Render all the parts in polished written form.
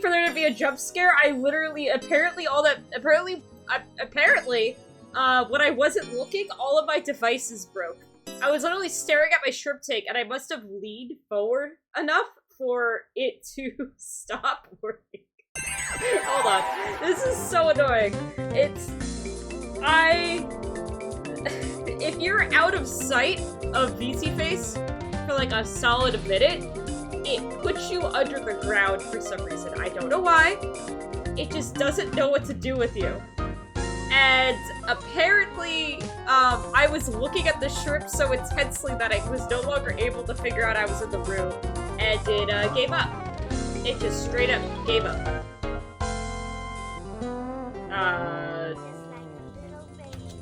For there to be a jump scare, I literally, apparently, when I wasn't looking, all of my devices broke. I was literally staring at my shrimp tank, and I must have leaned forward enough for it to stop working. Hold on. This is so annoying. If you're out of sight of VC Face for like a solid minute, it puts you under the ground for some reason. I don't know why. It just doesn't know what to do with you. And apparently, I was looking at the shrimp so intensely that I was no longer able to figure out I was in the room, and it gave up. It just straight up gave up.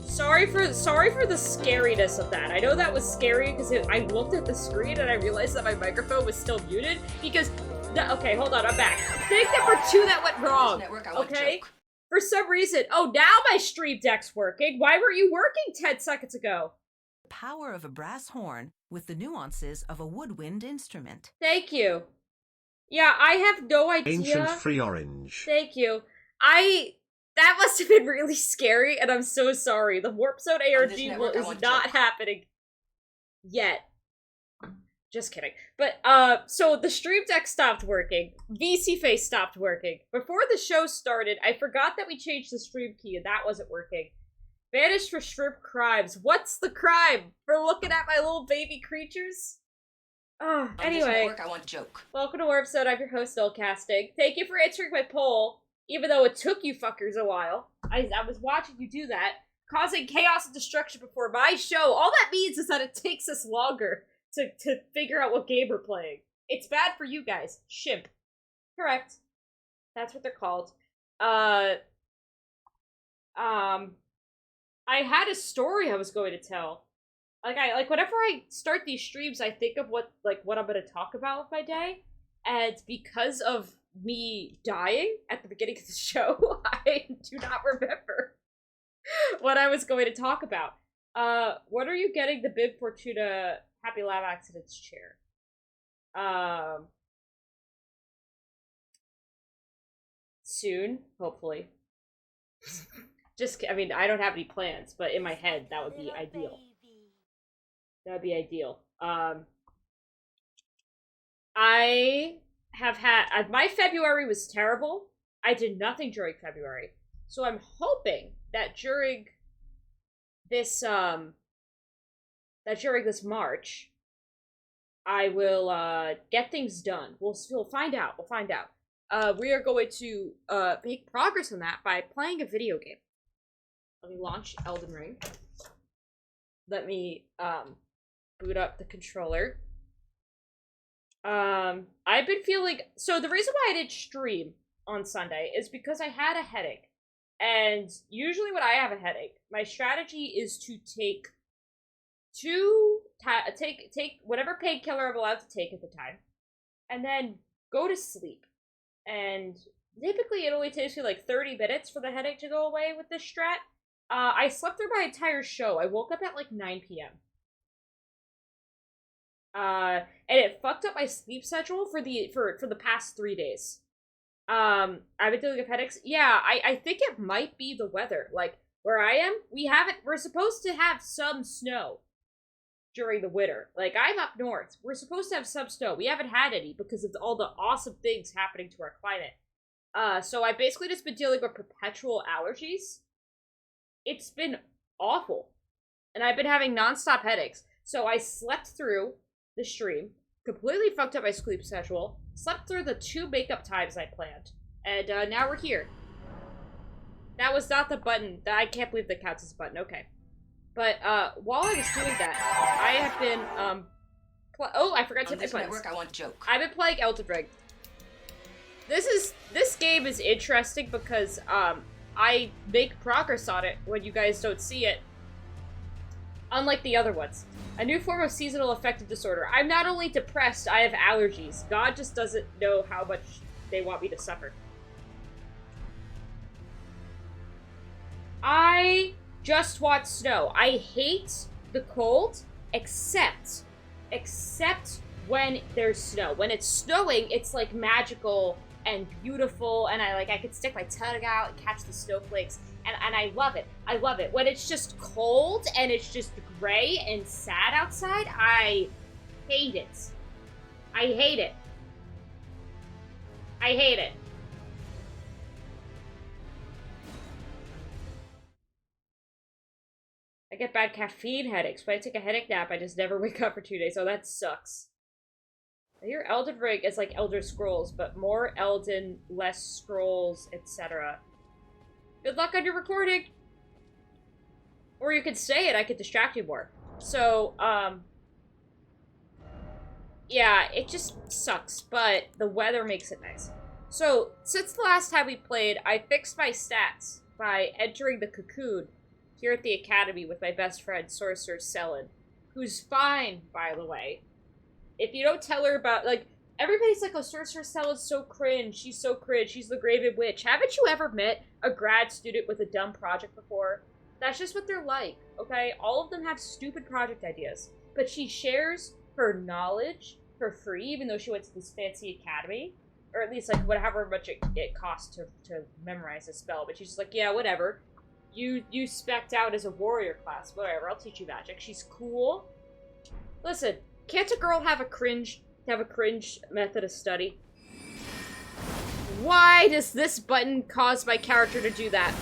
Sorry for the scariness of that. I know that was scary because I looked at the screen and I realized that my microphone was still muted because... Okay, hold on, I'm back. Thing number 2 that went wrong, okay? For some reason... Oh, now my Stream Deck's working. Why were you working 10 seconds ago? The power of a brass horn with the nuances of a woodwind instrument. Thank you. Yeah, I have no idea. Ancient Free Orange. Thank you. That must have been really scary, and I'm so sorry. The Warp Zone ARG is not happening yet. Just kidding. But, so the Stream Deck stopped working. VC Face stopped working. Before the show started, I forgot that we changed the stream key, and that wasn't working. Banished for shrimp crimes. What's the crime? For looking at my little baby creatures? Oh, anyway. I want joke. Welcome to Warp Zone. I'm your host, Casting. Thank you for answering my poll. Even though it took you fuckers a while. I was watching you do that. Causing chaos and destruction before my show. All that means is that it takes us longer to figure out what game we're playing. It's bad for you guys. Shimp. Correct. That's what they're called. I had a story I was going to tell. Like whenever I start these streams, I think of what I'm gonna talk about with my day. And because of me dying at the beginning of the show, I do not remember what I was going to talk about. What are you getting the Bib Fortuna Happy Lab Accidents chair? Soon, hopefully. I mean, I don't have any plans, but in my head, that would be ideal. That would be ideal. I have had... my February was terrible. I did nothing during February. So I'm hoping that during this, March, I will, get things done. We'll find out. We'll find out. We are going to, make progress on that by playing a video game. Let me launch Elden Ring. Let me, boot up the controller. I've been feeling... So the reason why I didn't stream on Sunday is because I had a headache. And usually when I have a headache, my strategy is to take take whatever painkiller I'm allowed to take at the time, and then go to sleep. And typically it only takes me like 30 minutes for the headache to go away with this strat. I slept through my entire show. I woke up at like 9 p.m. And it fucked up my sleep schedule for the past 3 days. I've been dealing with headaches. Yeah, I think it might be the weather. Like, where I am, we're supposed to have some snow during the winter. Like, I'm up north. We're supposed to have some snow. We haven't had any because of all the awesome things happening to our climate. So I basically just been dealing with perpetual allergies. It's been awful. And I've been having nonstop headaches. So I slept through the stream, completely fucked up my sleep schedule, slept through the 2 makeup times I planned, and now we're here. That was not the button. I can't believe that counts as a button. Okay. But while I was doing that, I have been oh, I forgot to hit my buttons. I want joke. I've been playing Elden Ring. This game is interesting because I make progress on it when you guys don't see it. Unlike the other ones. A new form of seasonal affective disorder. I'm not only depressed, I have allergies. God just doesn't know how much they want me to suffer. I just want snow. I hate the cold, except when there's snow. When it's snowing, it's like magical and beautiful, and I could stick my tongue out and catch the snowflakes, and I love it. I love it. When it's just cold and it's just gray and sad outside, I hate it. I hate it. I hate it. get bad caffeine headaches. When I take a headache nap, I just never wake up for 2 days. Oh, that sucks. I hear Elden Ring is like Elder Scrolls, but more Elden, less Scrolls, etc. Good luck on your recording! Or you could say it, I could distract you more. So, yeah, it just sucks, but the weather makes it nice. So, since the last time we played, I fixed my stats by entering the cocoon here at the academy with my best friend, Sorcerer Selen, who's fine, by the way. If you don't tell her about, like, everybody's like, oh, Sorcerer Selen's so cringe, she's so cringe, she's the Graven Witch. Haven't you ever met a grad student with a dumb project before? That's just what they're like, okay? All of them have stupid project ideas. But she shares her knowledge for free, even though she went to this fancy academy. Or at least, like, whatever much it costs to memorize a spell. But she's just like, yeah, whatever. You spec'd out as a warrior class. Whatever, I'll teach you magic. She's cool. Listen, can't a girl have a cringe method of study? Why does this button cause my character to do that?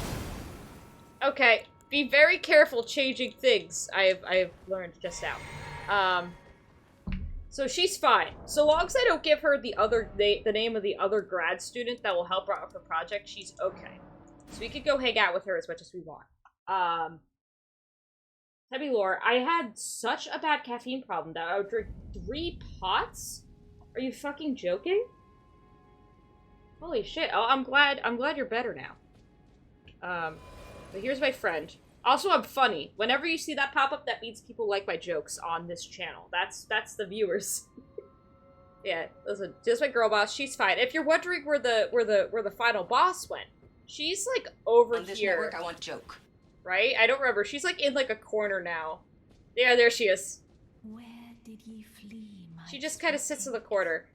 Okay, be very careful changing things, I've learned just now. So she's fine. So long as I don't give her the name of the other grad student that will help her out with her project, she's okay. So we could go hang out with her as much as we want. Heavy lore, I had such a bad caffeine problem that I would drink 3 pots? Are you fucking joking? Holy shit. Oh, I'm glad you're better now. But here's my friend. Also, I'm funny. Whenever you see that pop up, that means people like my jokes on this channel. That's the viewers. Yeah, listen, just my girl boss, she's fine. If you're wondering where the final boss went, she's like over on this here. network, I want a joke. Right? I don't remember. She's like in like a corner now. Yeah, there she is. Where did ye flee, my She just kind of sits in the corner.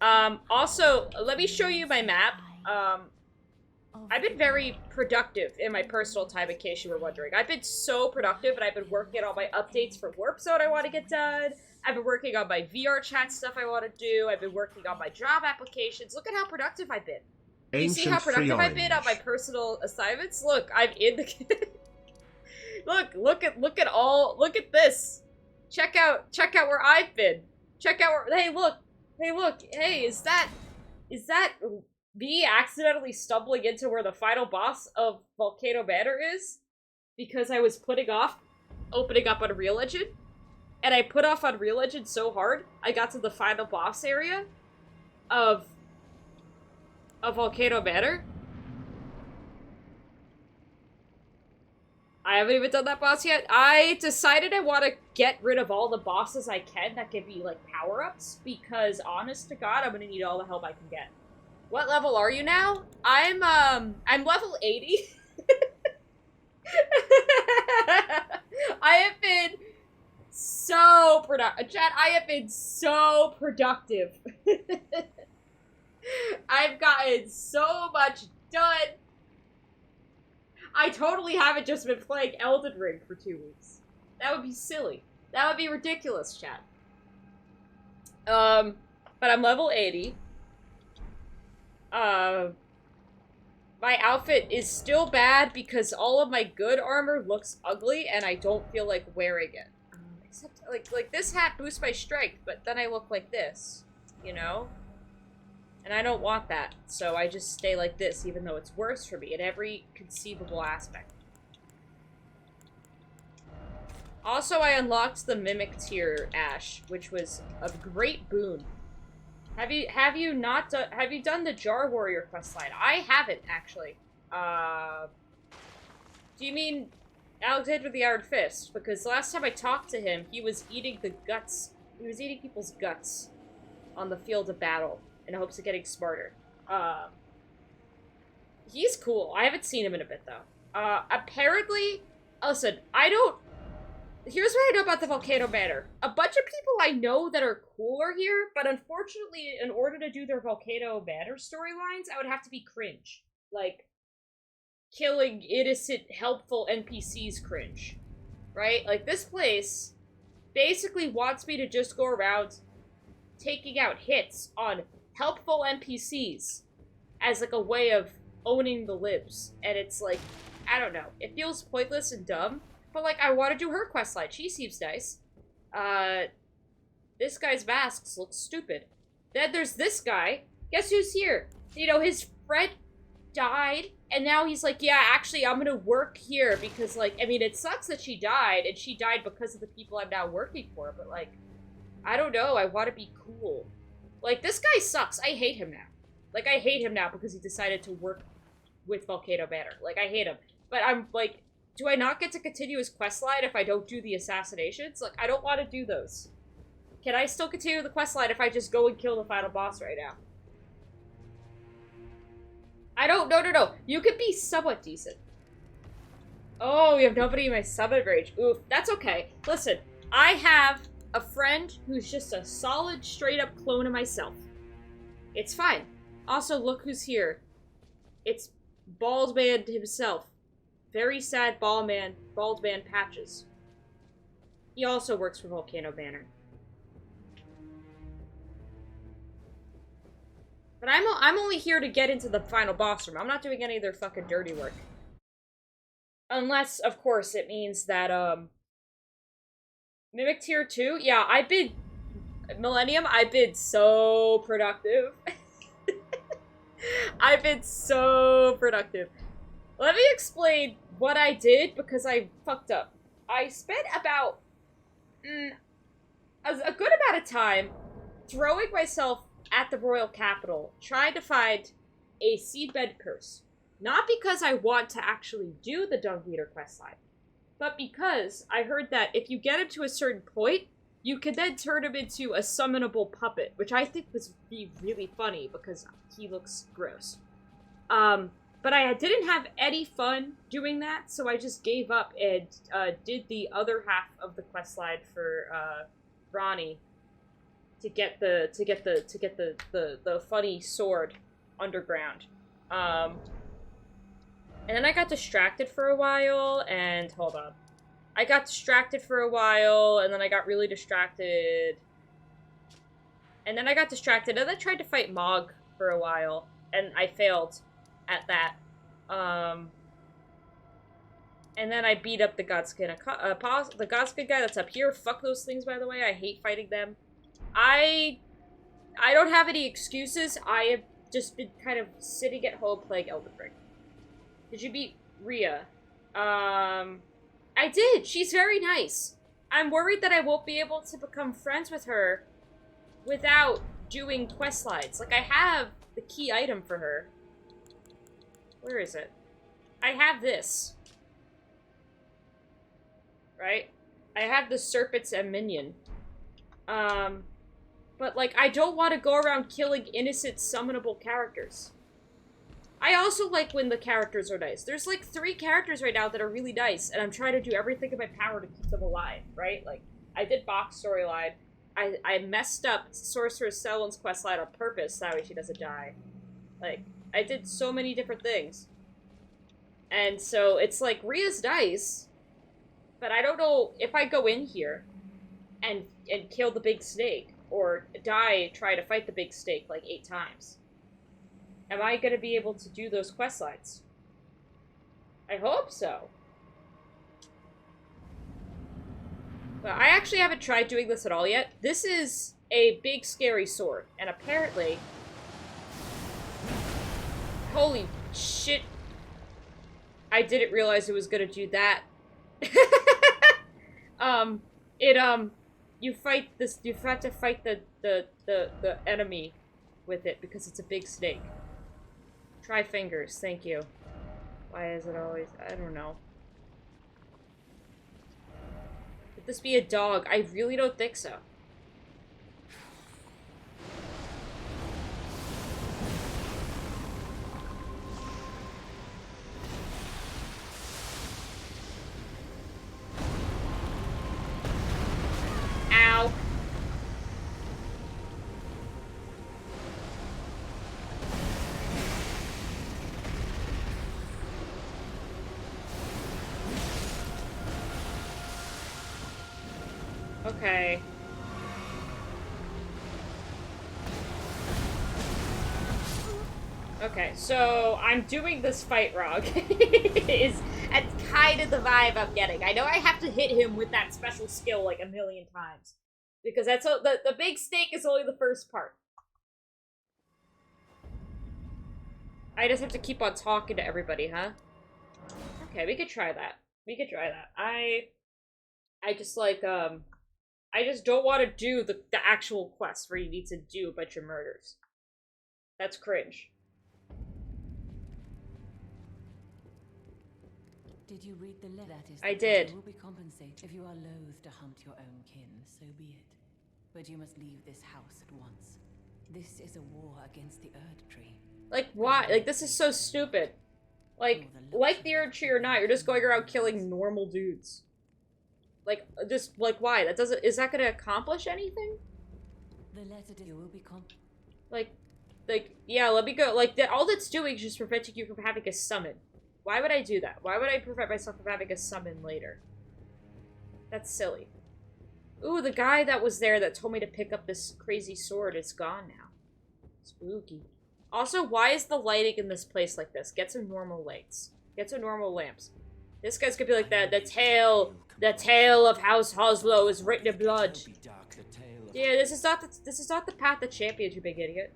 Also, let me show you my map. I've been very productive in my personal time, in case you were wondering. I've been so productive, and I've been working on my updates for Warp Zone I want to get done. I've been working on my VR chat stuff I want to do. I've been working on my job applications. Look at how productive I've been. You see how productive I've been on my personal assignments? Look, I'm in the... look at this. Check out where I've been. Check out where, hey look, hey, is that me accidentally stumbling into where the final boss of Volcano Manor is? Because I was putting off opening up Unreal Engine, and I put off Unreal Engine so hard, I got to the final boss area of Volcano Manor. I haven't even done that boss yet. I decided I want to get rid of all the bosses I can that give me, like, power-ups, because, honest to God, I'm gonna need all the help I can get. What level are you now? I'm level 80. I have been so productive. Chat, I have been so productive. I've gotten so much done. I totally haven't just been playing Elden Ring for 2 weeks. That would be silly. That would be ridiculous, chat. But I'm level 80. My outfit is still bad because all of my good armor looks ugly and I don't feel like wearing it. Except, like this hat boosts my strength, but then I look like this, you know? And I don't want that, so I just stay like this, even though it's worse for me in every conceivable aspect. Also, I unlocked the Mimic tier, Ash, which was a great boon. Have you done the Jar Warrior questline? I haven't, actually. Do you mean Alexander the Iron Fist? Because last time I talked to him, he was eating the guts. He was eating people's guts on the field of battle in hopes of getting smarter. He's cool. I haven't seen him in a bit, though. Apparently, listen, here's what I know about the Volcano Manor. A bunch of people I know that are cool are here, but unfortunately, in order to do their Volcano Manor storylines, I would have to be cringe. Like, killing innocent, helpful NPCs cringe. Right? Like, this place basically wants me to just go around taking out hits on helpful NPCs as, like, a way of owning the libs. And it's like, I don't know. It feels pointless and dumb. But, like, I want to do her questline. She seems nice. This guy's masks look stupid. Then there's this guy. Guess who's here? You know, his friend died, and now he's like, yeah, actually, I'm gonna work here because, like, I mean, it sucks that she died, and she died because of the people I'm now working for, but, like, I don't know, I want to be cool. Like, this guy sucks. I hate him now. Like, I hate him now because he decided to work with Volcano Manor. Like, I hate him. But I'm, like, do I not get to continue his questline if I don't do the assassinations? Like, I don't want to do those. Can I still continue the questline if I just go and kill the final boss right now? I don't... No. You could be somewhat decent. Oh, you have nobody in my summon range. Oof, that's okay. Listen, I have a friend who's just a solid, straight-up clone of myself. It's fine. Also, look who's here. It's Bald Man himself. Very sad Bald Man Patches. He also works for Volcano Manor. But I'm only here to get into the final boss room. I'm not doing any of their fucking dirty work. Unless, of course, it means that, Mimic Tier 2? Yeah, I bid... Millennium, I bid so productive. I've been so productive. Let me explain what I did because I fucked up. I spent about a good amount of time throwing myself at the Royal Capital, trying to find a Seedbed Curse. Not because I want to actually do the Dung Eater questline, but because I heard that if you get him to a certain point, you can then turn him into a summonable puppet, which I think would be really funny because he looks gross. But I didn't have any fun doing that, so I just gave up and did the other half of the questline for Ronnie to get the funny sword underground. And then I got distracted for a while, and hold on. I got distracted for a while, and then I got really distracted. And then I got distracted, and then I tried to fight Mog for a while, and I failed at that. And then I beat up the Godskin, the Godskin guy that's up here. Fuck those things, by the way. I hate fighting them. I don't have any excuses. I have just been kind of sitting at home playing Elden Ring. Did you beat Rhea? I did. She's very nice. I'm worried that I won't be able to become friends with her without doing quest lines. Like, I have the key item for her. Where is it? I have this. Right? I have the Serpents and Minion. But, like, I don't want to go around killing innocent summonable characters. I also like when the characters are nice. There's, like, 3 characters right now that are really nice, and I'm trying to do everything in my power to keep them alive, right? Like, I did Bach's storyline. I messed up Sorceress Selwyn's questline on purpose, that way she doesn't die. Like, I did so many different things. And so, it's like, Rhea's nice, but I don't know if I go in here and kill the big snake, or die trying to fight the big snake, like, 8 times. Am I going to be able to do those quest lines? I hope so. Well, I actually haven't tried doing this at all yet. This is a big, scary sword, and apparently... Holy shit. I didn't realize it was going to do that. You fight this, you have to fight the enemy with it, because it's a big snake. Try fingers, thank you. Why is it always... I don't know. Could this be a dog? I really don't think so. Ow. Okay. Okay, so I'm doing this fight wrong. That's kind of the vibe I'm getting. I know I have to hit him with that special skill like a million times. Because that's the big stake is only the first part. I just have to keep on talking to everybody, huh? Okay, we could try that. We could try that. I just like, I just don't want to do the actual quest where you need to do a bunch of murders. That's cringe. Did you read the letter? I did. You will be compensated. If you are loath to hunt your own kin, so be it. But you must leave this house at once. This is a war against the Erd Tree. Like, why? Like, this is so stupid. Like the Erd Tree or not, you're just going around killing normal dudes. Like, just, like, why? That doesn't, is that gonna accomplish anything? The letter you will be like, yeah, let me go. Like, all that's doing is just preventing you from having a summon. Why would I do that? Why would I prevent myself from having a summon later? That's silly. Ooh, the guy that was there that told me to pick up this crazy sword is gone now. Spooky. Also, why is the lighting in this place like this? Get some normal lights. Get some normal lamps. This guy's gonna be like the tale of House Hoslow is written in blood. Yeah, this is not the path of champions, you big idiot.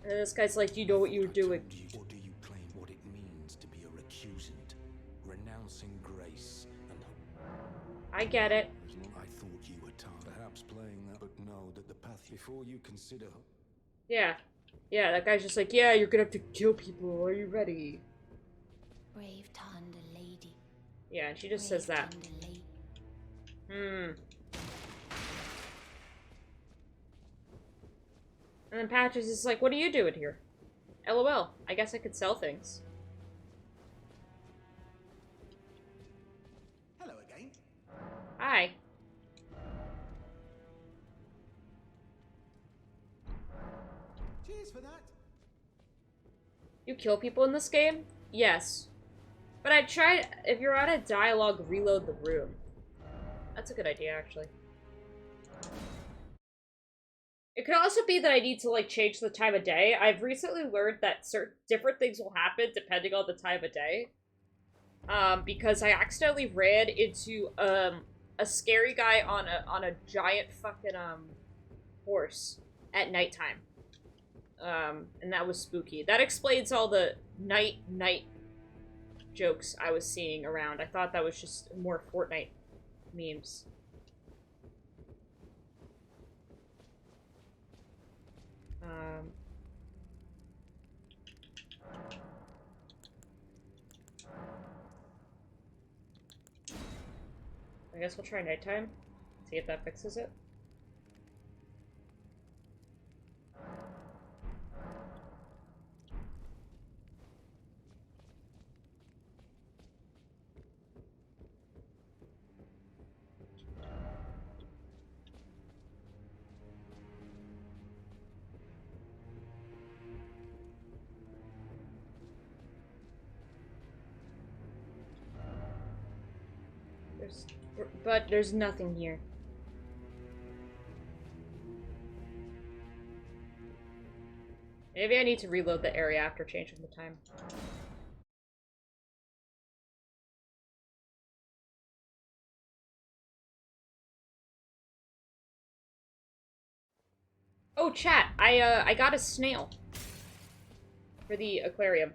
And this guy's like, you know what you were doing. Or do you claim what it means to be a recusant, renouncing grace and I get it. I thought you were tired. Perhaps playing that, but know that the path before you consider. Yeah. Yeah, that guy's just like, yeah, you're gonna have to kill people. Are you ready? Brave tender lady. Yeah, and she just says that. And then Patches is like, what are you doing here? LOL, I guess I could sell things. Hello again. Hi. Cheers for that. You kill people in this game? Yes. But I tried, if you're out of dialogue, reload the room. That's a good idea, actually. It could also be that I need to, like, change the time of day. I've recently learned that certain different things will happen depending on the time of day. Because I accidentally ran into, a scary guy on a giant fucking, horse at nighttime. And that was spooky. That explains all the night jokes I was seeing around. I thought that was just more Fortnite memes. I guess we'll try nighttime. See if that fixes it. But there's nothing here. Maybe I need to reload the area after changing the time. Oh, chat! I got a snail for the aquarium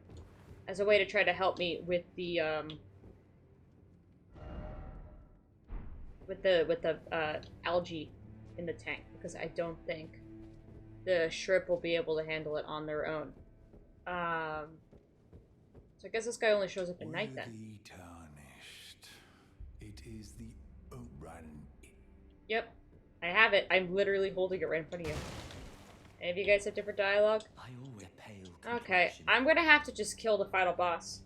as a way to try to help me with the algae in the tank, because I don't think the shrimp will be able to handle it on their own. So I guess this guy only shows up at night then. Tarnished. It is the Oran. Yep, I have it. I'm literally holding it right in front of you. Any of you guys have different dialogue? I always pale. Okay, I'm gonna have to just kill the final boss.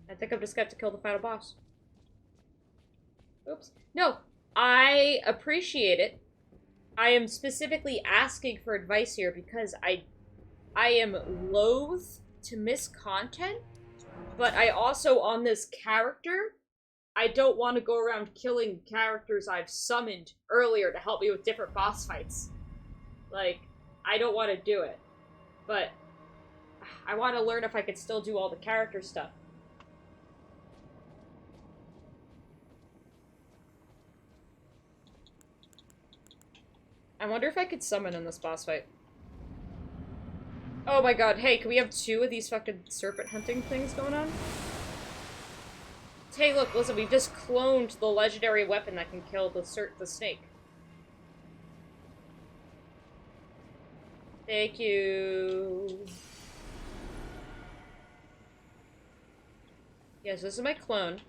I think I'm just gonna have to kill the final boss. Oops. No, I appreciate it. I am specifically asking for advice here because I am loath to miss content, but I also, on this character, I don't want to go around killing characters I've summoned earlier to help me with different boss fights. Like, I don't want to do it. But I want to learn if I could still do all the character stuff. I wonder if I could summon in this boss fight. Oh my god, hey, can we have 2 of these fucking serpent hunting things going on? Hey, look, listen, we've just cloned the legendary weapon that can kill the snake. Thank you. Yes, this is my clone.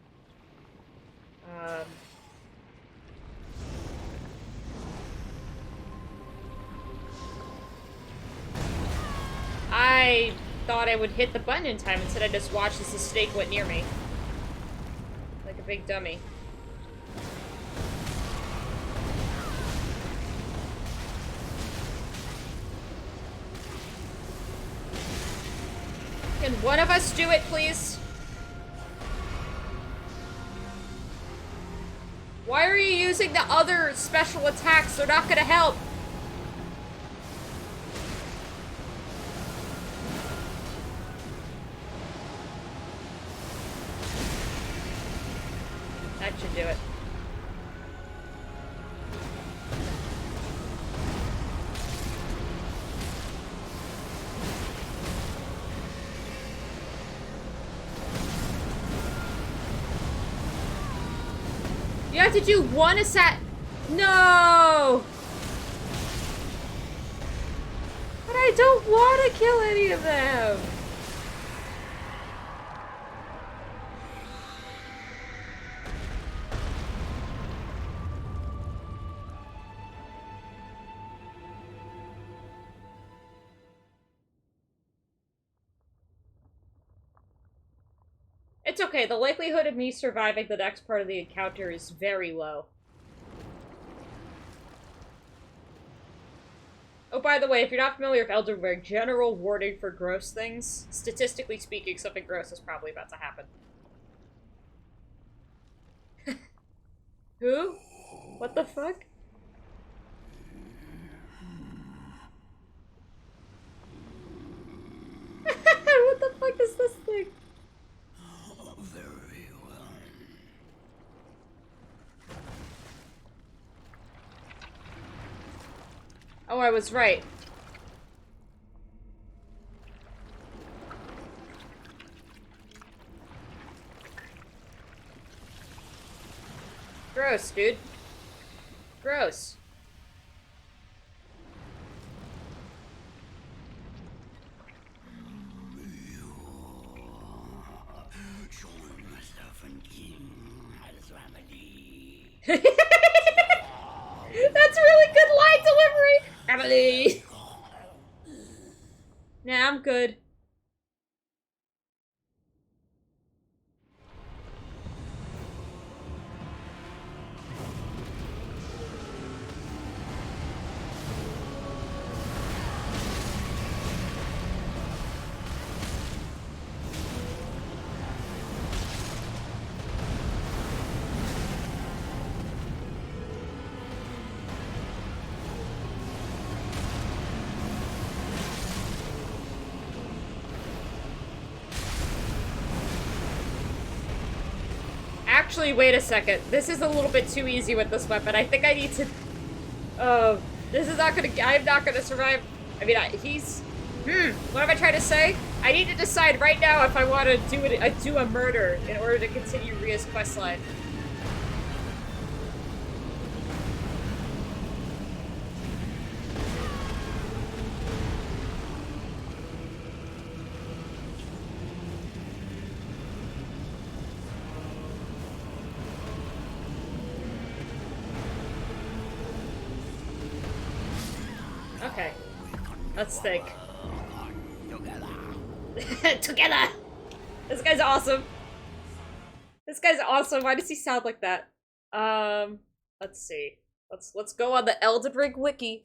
I thought I would hit the button in time. Instead, I just watched as the snake went near me. Like a big dummy. Can one of us do it, please? Why are you using the other special attacks? They're not gonna help. That should do it. You have to do one assassin. No! But I don't want to kill any of them. It's okay, the likelihood of me surviving the next part of the encounter is very low. Oh, by the way, if you're not familiar with Elden Ring, general warning for gross things. Statistically speaking, something gross is probably about to happen. Who? What the fuck? What the fuck is this thing? Very well. Oh, I was right. Gross, dude. Gross. Showing myself and king as remedy. That's really good line delivery! Emily! Nah, I'm good. Actually, wait a second. This is a little bit too easy with this weapon. I think I need to... Oh, this is not gonna... I'm not gonna survive. I mean, he's... What am I trying to say? I need to decide right now if I want to do a murder in order to continue Ria's questline. Okay. Let's think. Together! This guy's awesome. This guy's awesome. Why does he sound like that? Let's see. Let's go on the Elden Ring wiki.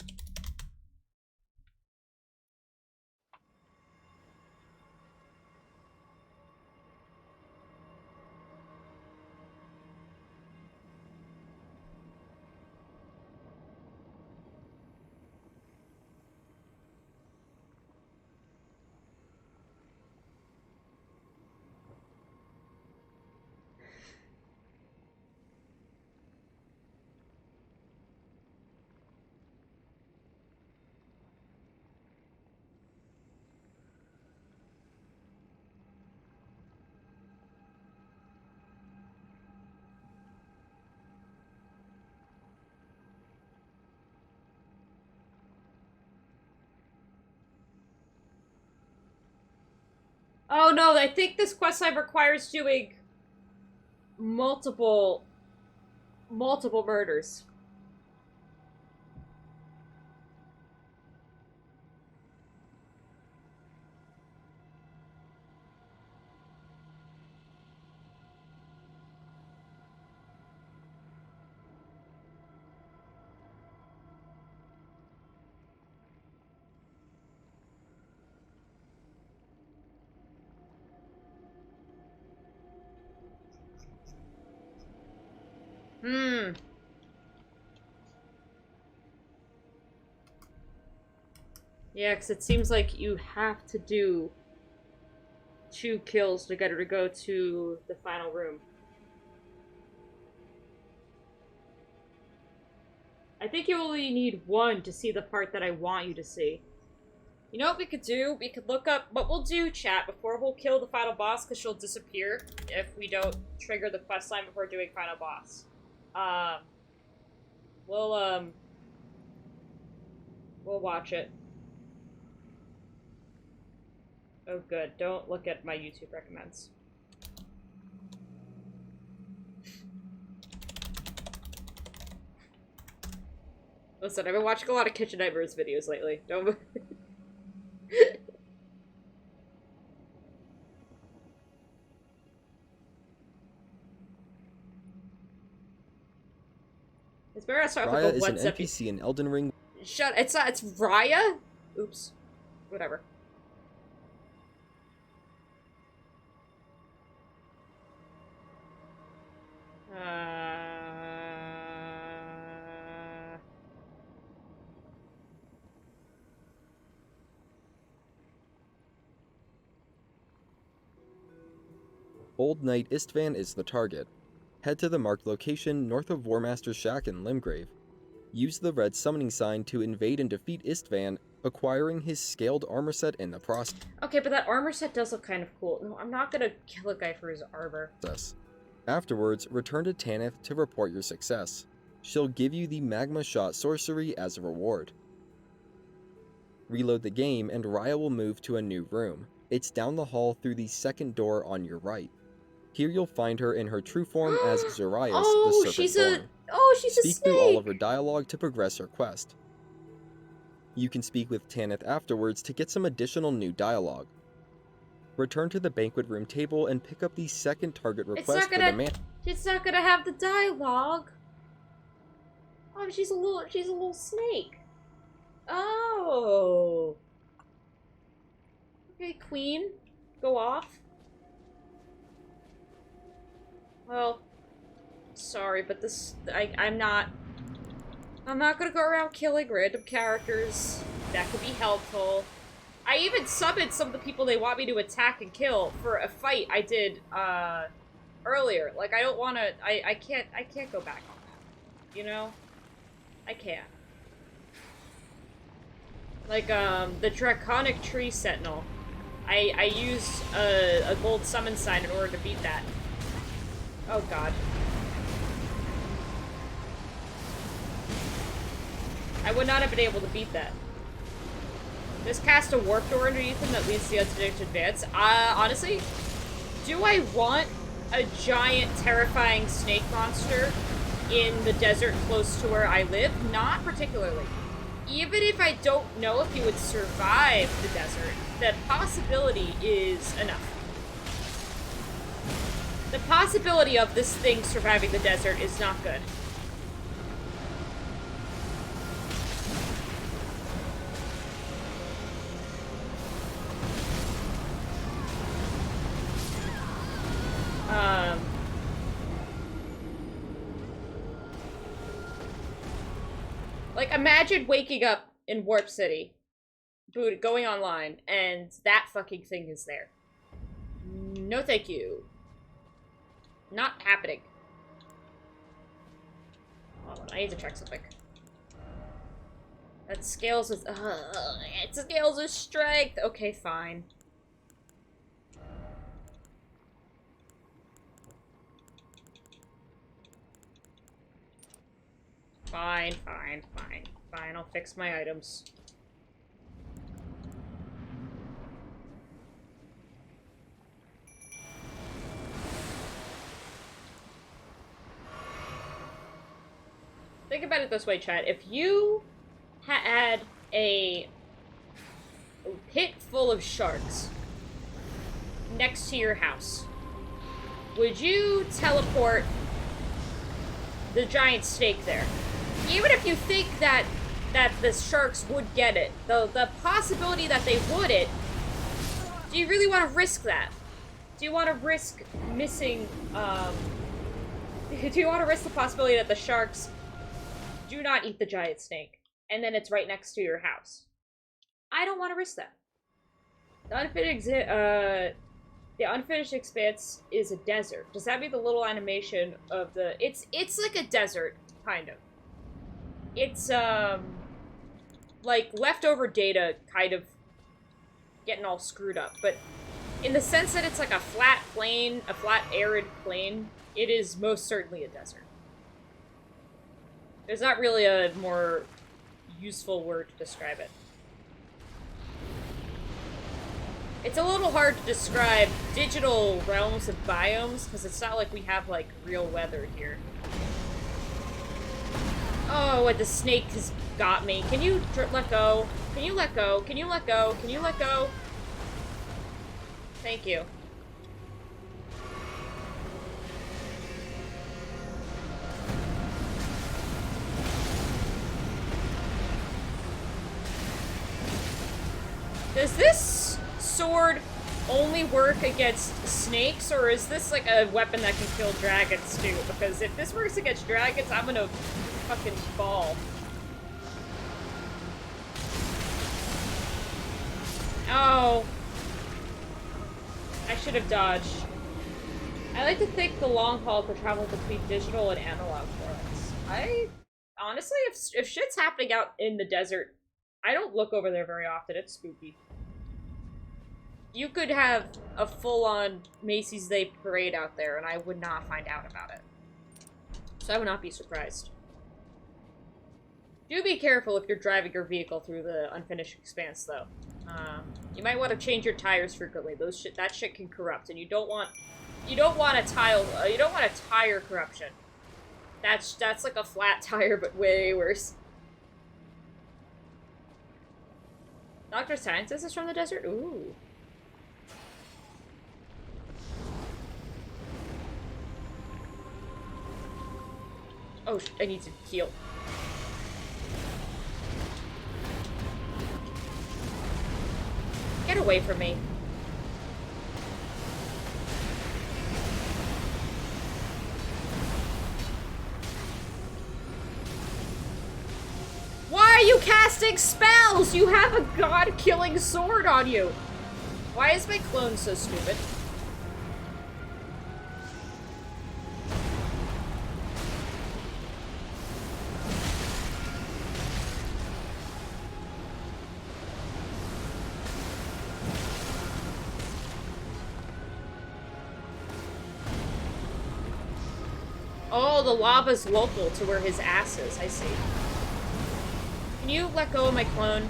Oh no, I think this questline requires doing multiple murders. Hmm. Yeah, because it seems like you have to do 2 kills to get her to go to the final room. I think you only need 1 to see the part that I want you to see. You know what we could do? We could look up what we'll do, chat, before we'll kill the final boss, because she'll disappear if we don't trigger the questline before doing final boss. We'll watch it. Oh good, don't look at my YouTube recommends. Listen, I've been watching a lot of Kitchen Nightmares videos lately. Don't... It's better to start with Raya a is an WhatsApp. NPC in Elden Ring. Shut. It's not. It's Raya. Oops. Whatever. Old Knight Istvan is the target. Head to the marked location north of Warmaster's Shack in Limgrave. Use the red summoning sign to invade and defeat Istvan, acquiring his scaled armor set in the process. Okay, but that armor set does look kind of cool. No, I'm not gonna kill a guy for his armor. Afterwards, return to Tanith to report your success. She'll give you the Magma Shot sorcery as a reward. Reload the game and Raya will move to a new room. It's down the hall through the second door on your right. Here you'll find her in her true form as Zorias, the Serpent she's Born. a Speak snake. through all of her dialogue to progress her quest. You can speak with Tanith afterwards to get some additional new dialogue. Return to the banquet room table and pick up the second target request for the man. It's not gonna have the dialogue. Oh, she's a little snake. Oh. Okay, Queen, go off. Well, sorry, but I'm not gonna go around killing random characters. That could be helpful. I even summoned some of the people they want me to attack and kill for a fight I did, earlier. Like, I don't wanna, I can't go back on that. You know? I can't. Like, the Draconic Tree Sentinel. I used a gold summon sign in order to beat that. Oh god. I would not have been able to beat that. Just cast a warp door underneath him that leads the Undead to advance. Honestly, do I want a giant, terrifying snake monster in the desert close to where I live? Not particularly. Even if I don't know if he would survive the desert, the possibility is enough. The possibility of this thing surviving the desert is not good. Like, imagine waking up in Warp City, going online, and that fucking thing is there. No thank you. Not happening. Hold on, I need to check something. That scales with... it scales with strength! Okay, fine. Fine, fine, fine. Fine, I'll fix my items. about it this way, Chad. If you had a pit full of sharks next to your house, would you teleport the giant snake there? Even if you think that the sharks would get it, the possibility that they wouldn't, do you really want to risk that? Do you want to risk missing, do you want to risk the possibility that the sharks do not eat the giant snake, and then it's right next to your house? I don't want to risk that. The unfinished expanse is a desert. Does that mean the little animation of the... It's like a desert, kind of. It's, like, leftover data kind of getting all screwed up, but in the sense that it's like a flat plain, a flat arid plain, it is most certainly a desert. There's not really a more useful word to describe it. It's a little hard to describe digital realms of biomes, because it's not like we have, like, real weather here. Oh, what, the snake has got me. Can you let go? Can you let go? Can you let go? Can you let go? Thank you. Does this sword only work against snakes, or is this like a weapon that can kill dragons too? Because if this works against dragons, I'm gonna fucking fall. Oh. I should have dodged. I like to think the long haul could travel between digital and analog formats. Honestly, if shit's happening out in the desert, I don't look over there very often. It's spooky. You could have a full-on Macy's Day Parade out there, and I would not find out about it. So I would not be surprised. Do be careful if you're driving your vehicle through the unfinished expanse, though. You might want to change your tires frequently. That shit can corrupt, and you don't want a tire corruption. That's like a flat tire, but way worse. Dr. Scientist is from the desert? Ooh. Oh, I need to heal. Get away from me. Why are you casting spells? You have a god-killing sword on you. Why is my clone so stupid? Oh, the lava's local to where his ass is. I see. Can you let go of my clone?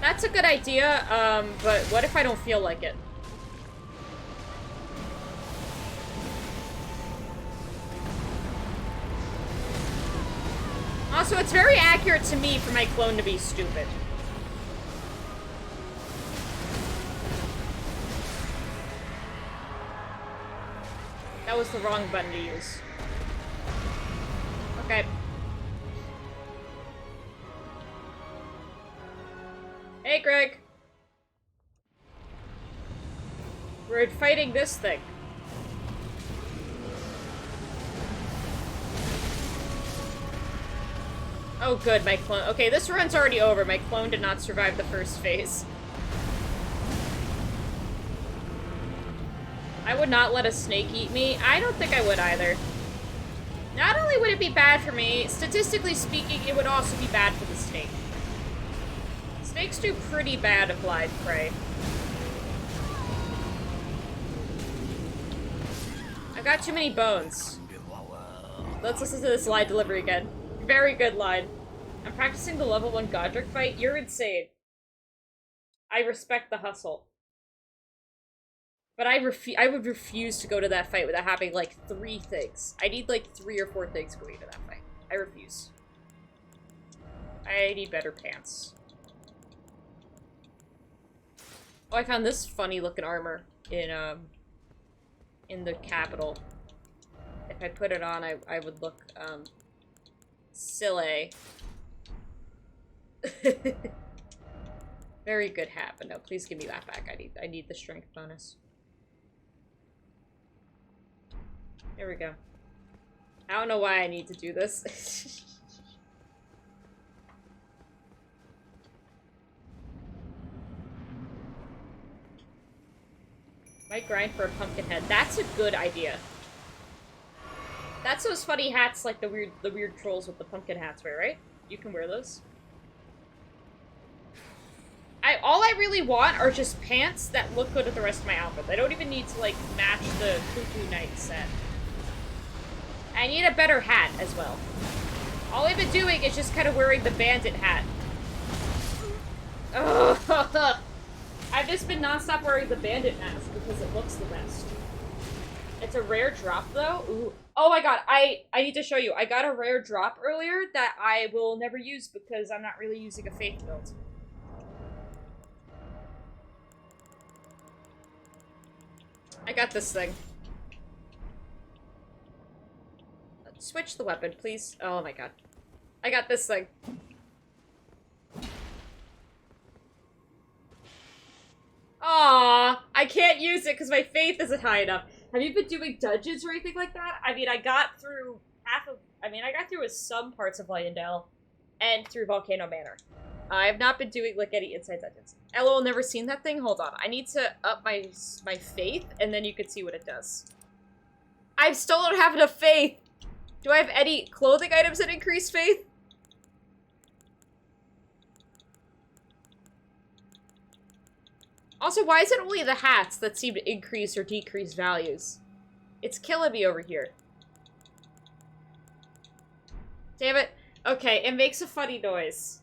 That's a good idea, but what if I don't feel like it? Also, it's very accurate to me for my clone to be stupid. That was the wrong button to use. Okay. Hey, Greg. We're fighting this thing. Oh good, my clone- okay, this run's already over. My clone did not survive the first phase. I would not let a snake eat me. I don't think I would either. Not only would it be bad for me, statistically speaking, it would also be bad for the snake. Snakes do pretty bad applied prey. I got too many bones. Let's listen to this live delivery again. Very good line. I'm practicing the level 1 Godric fight. You're insane. I respect the hustle. But I would refuse to go to that fight without having, like, 3 things. I need, like, 3 or 4 things going to that fight. I refuse. I need better pants. Oh, I found this funny-looking armor in the capital. If I put it on, I would look, silly. Very good hat, but no, please give me that back. I need the strength bonus. There we go. I don't know why I need to do this. Might grind for a pumpkin head. That's a good idea. That's those funny hats like the weird trolls with the pumpkin hats wear, right? You can wear those. All I really want are just pants that look good with the rest of my outfit. I don't even need to, like, match the Cuckoo Knight set. I need a better hat as well. All I've been doing is just kind of wearing the bandit hat. Ugh. I've just been nonstop wearing the bandit mask because it looks the best. It's a rare drop, though. Ooh. Oh my god, I need to show you. I got a rare drop earlier that I will never use because I'm not really using a faith build. I got this thing. Switch the weapon, please. Oh my god. I got this thing. Aww, I can't use it because my faith isn't high enough. Have you been doing dungeons or anything like that? I mean, I got through some parts of Leyndell and through Volcano Manor. I have not been doing, like, any inside dungeons. LOL, never seen that thing? Hold on. I need to up my faith, and then you can see what it does. I still don't have enough faith! Do I have any clothing items that increase faith? Also, why is it only the hats that seem to increase or decrease values? It's killing me over here. Damn it. Okay, it makes a funny noise.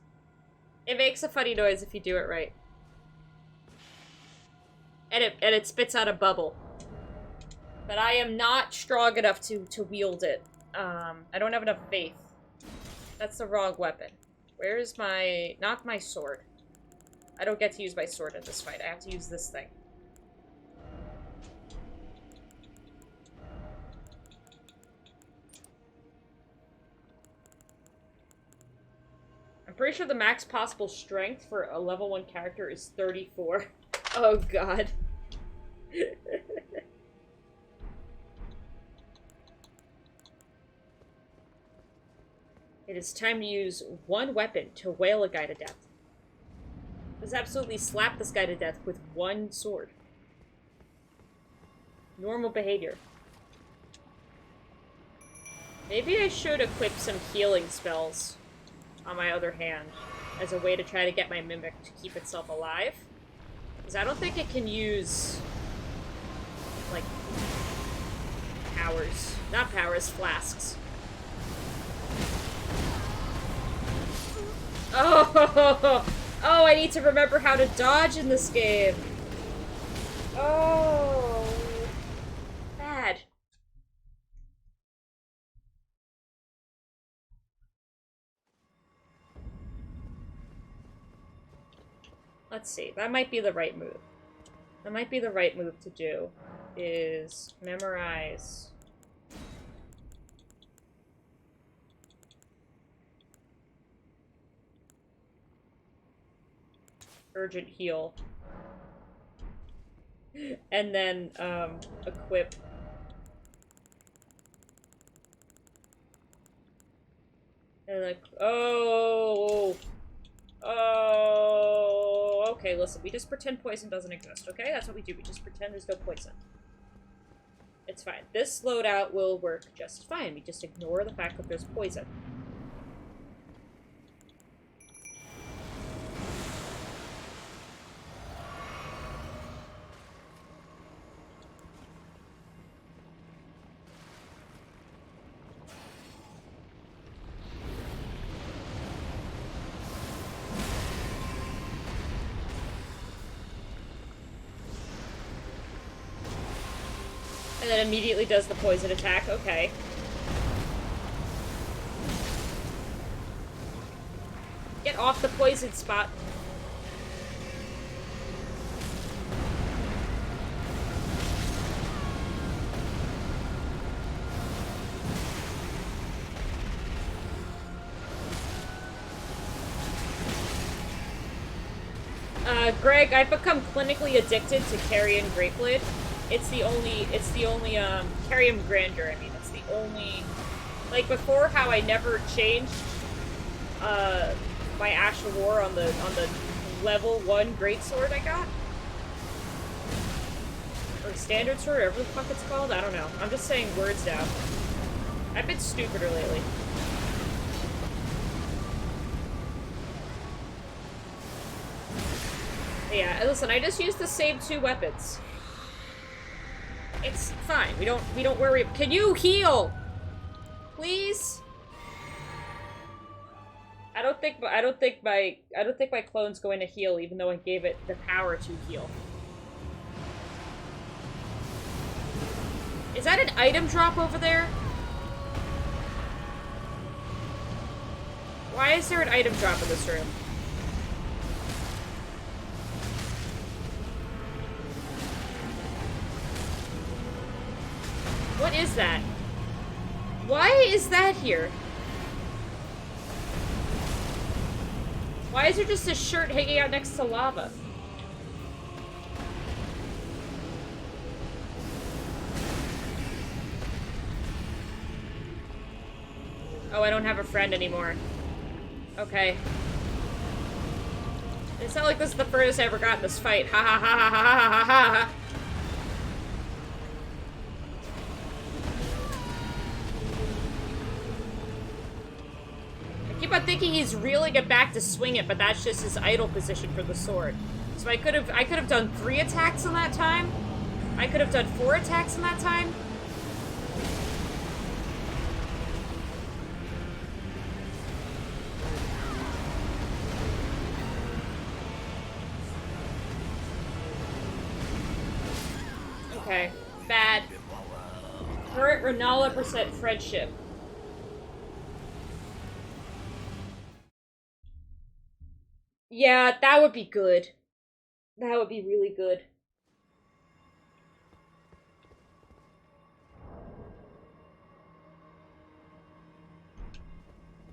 It makes a funny noise if you do it right. And it spits out a bubble. But I am not strong enough to wield it. I don't have enough faith. That's the wrong weapon. Where is my... not my sword. I don't get to use my sword in this fight. I have to use this thing. I'm pretty sure the max possible strength for a level 1 character is 34. Oh god. It is time to use one weapon to wail a guy to death. Let's absolutely slap this guy to death with one sword. Normal behavior. Maybe I should equip some healing spells on my other hand as a way to try to get my Mimic to keep itself alive. Because I don't think it can use, like, powers. Not powers, flasks. Oh! Oh, I need to remember how to dodge in this game. Oh. Bad. Let's see. That might be the right move. That might be the right move to do. Is memorize... urgent heal. And then, equip. And like, oh! Oh! Okay, listen, we just pretend poison doesn't exist, okay? That's what we do, we just pretend there's no poison. It's fine. This loadout will work just fine. We just ignore the fact that there's poison. And then immediately does the poison attack. Okay. Get off the poison spot. Greg, I've become clinically addicted to Carrion Greatblade. It's the only, Carrion Grandeur, I mean, it's the only, like, before how I never changed, my Ash of War on the level 1 greatsword I got. Or standard sword, whatever the fuck it's called, I don't know. I'm just saying words now. I've been stupider lately. Yeah, listen, I just used the same 2 weapons. It's fine. We don't worry. Can you heal? Please? I don't think my clone's going to heal, even though I gave it the power to heal. Is that an item drop over there? Why is there an item drop in this room? What is that? Why is that here? Why is there just a shirt hanging out next to lava? Oh, I don't have a friend anymore. Okay. It's not like this is the furthest I ever got in this fight. Ha ha ha ha ha ha ha ha. I keep on thinking he's reeling it back to swing it, but that's just his idle position for the sword. So I could have done 3 attacks in that time. I could have done 4 attacks in that time. Okay, bad. Current Renala % friendship. Yeah, that would be good. That would be really good.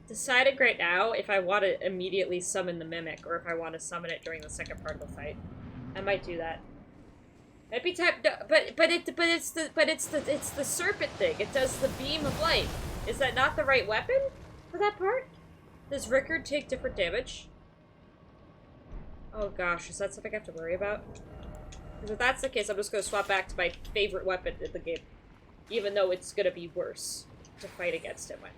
Deciding right now if I want to immediately summon the Mimic or if I want to summon it during the second part of the fight. I might do that. Might be time, but it's the serpent thing. It does the beam of light. Is that not the right weapon for that part? Does Rickard take different damage? Oh gosh, is that something I have to worry about? Because if that's the case, I'm just going to swap back to my favorite weapon in the game. Even though it's going to be worse to fight against him with.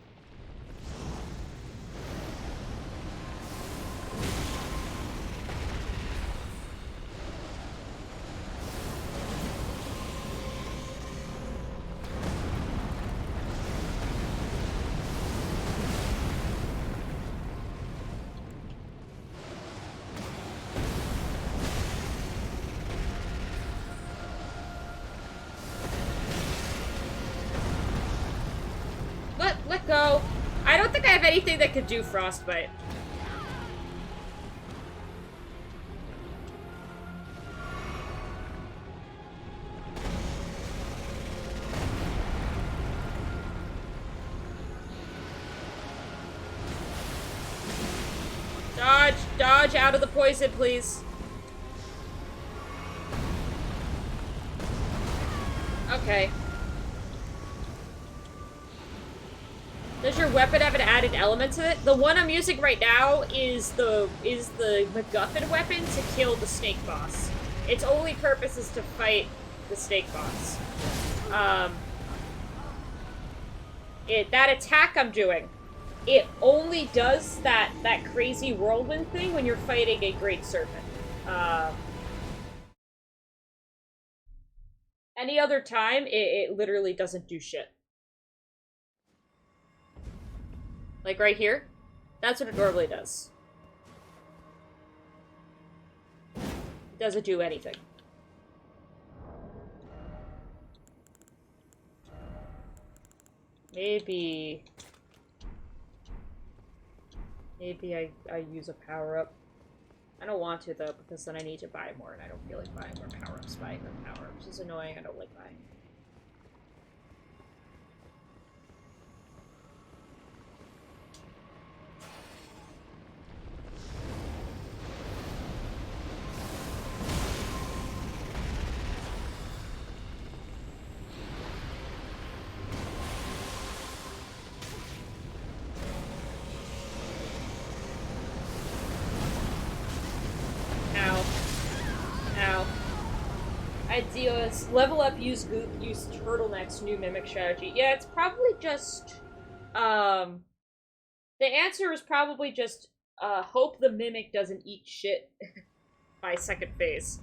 Let go. I don't think I have anything that could do frostbite. Dodge! Dodge out of the poison, please. Okay. Does your weapon have an added element to it? The one I'm using right now is the MacGuffin weapon to kill the snake boss. Its only purpose is to fight the snake boss. That attack I'm doing, it only does that crazy whirlwind thing when you're fighting a great serpent. Any other time, it literally doesn't do shit. Like right here? That's what it normally does. It doesn't do anything. Maybe I use a power-up. I don't want to, though, because then I need to buy more, and I don't feel like buying more power-ups. Buying more power-ups is annoying. I don't like buying. Ideas. Level up, use turtlenecks, new mimic strategy. Yeah, it's probably just, the answer is probably just, hope the mimic doesn't eat shit by second phase.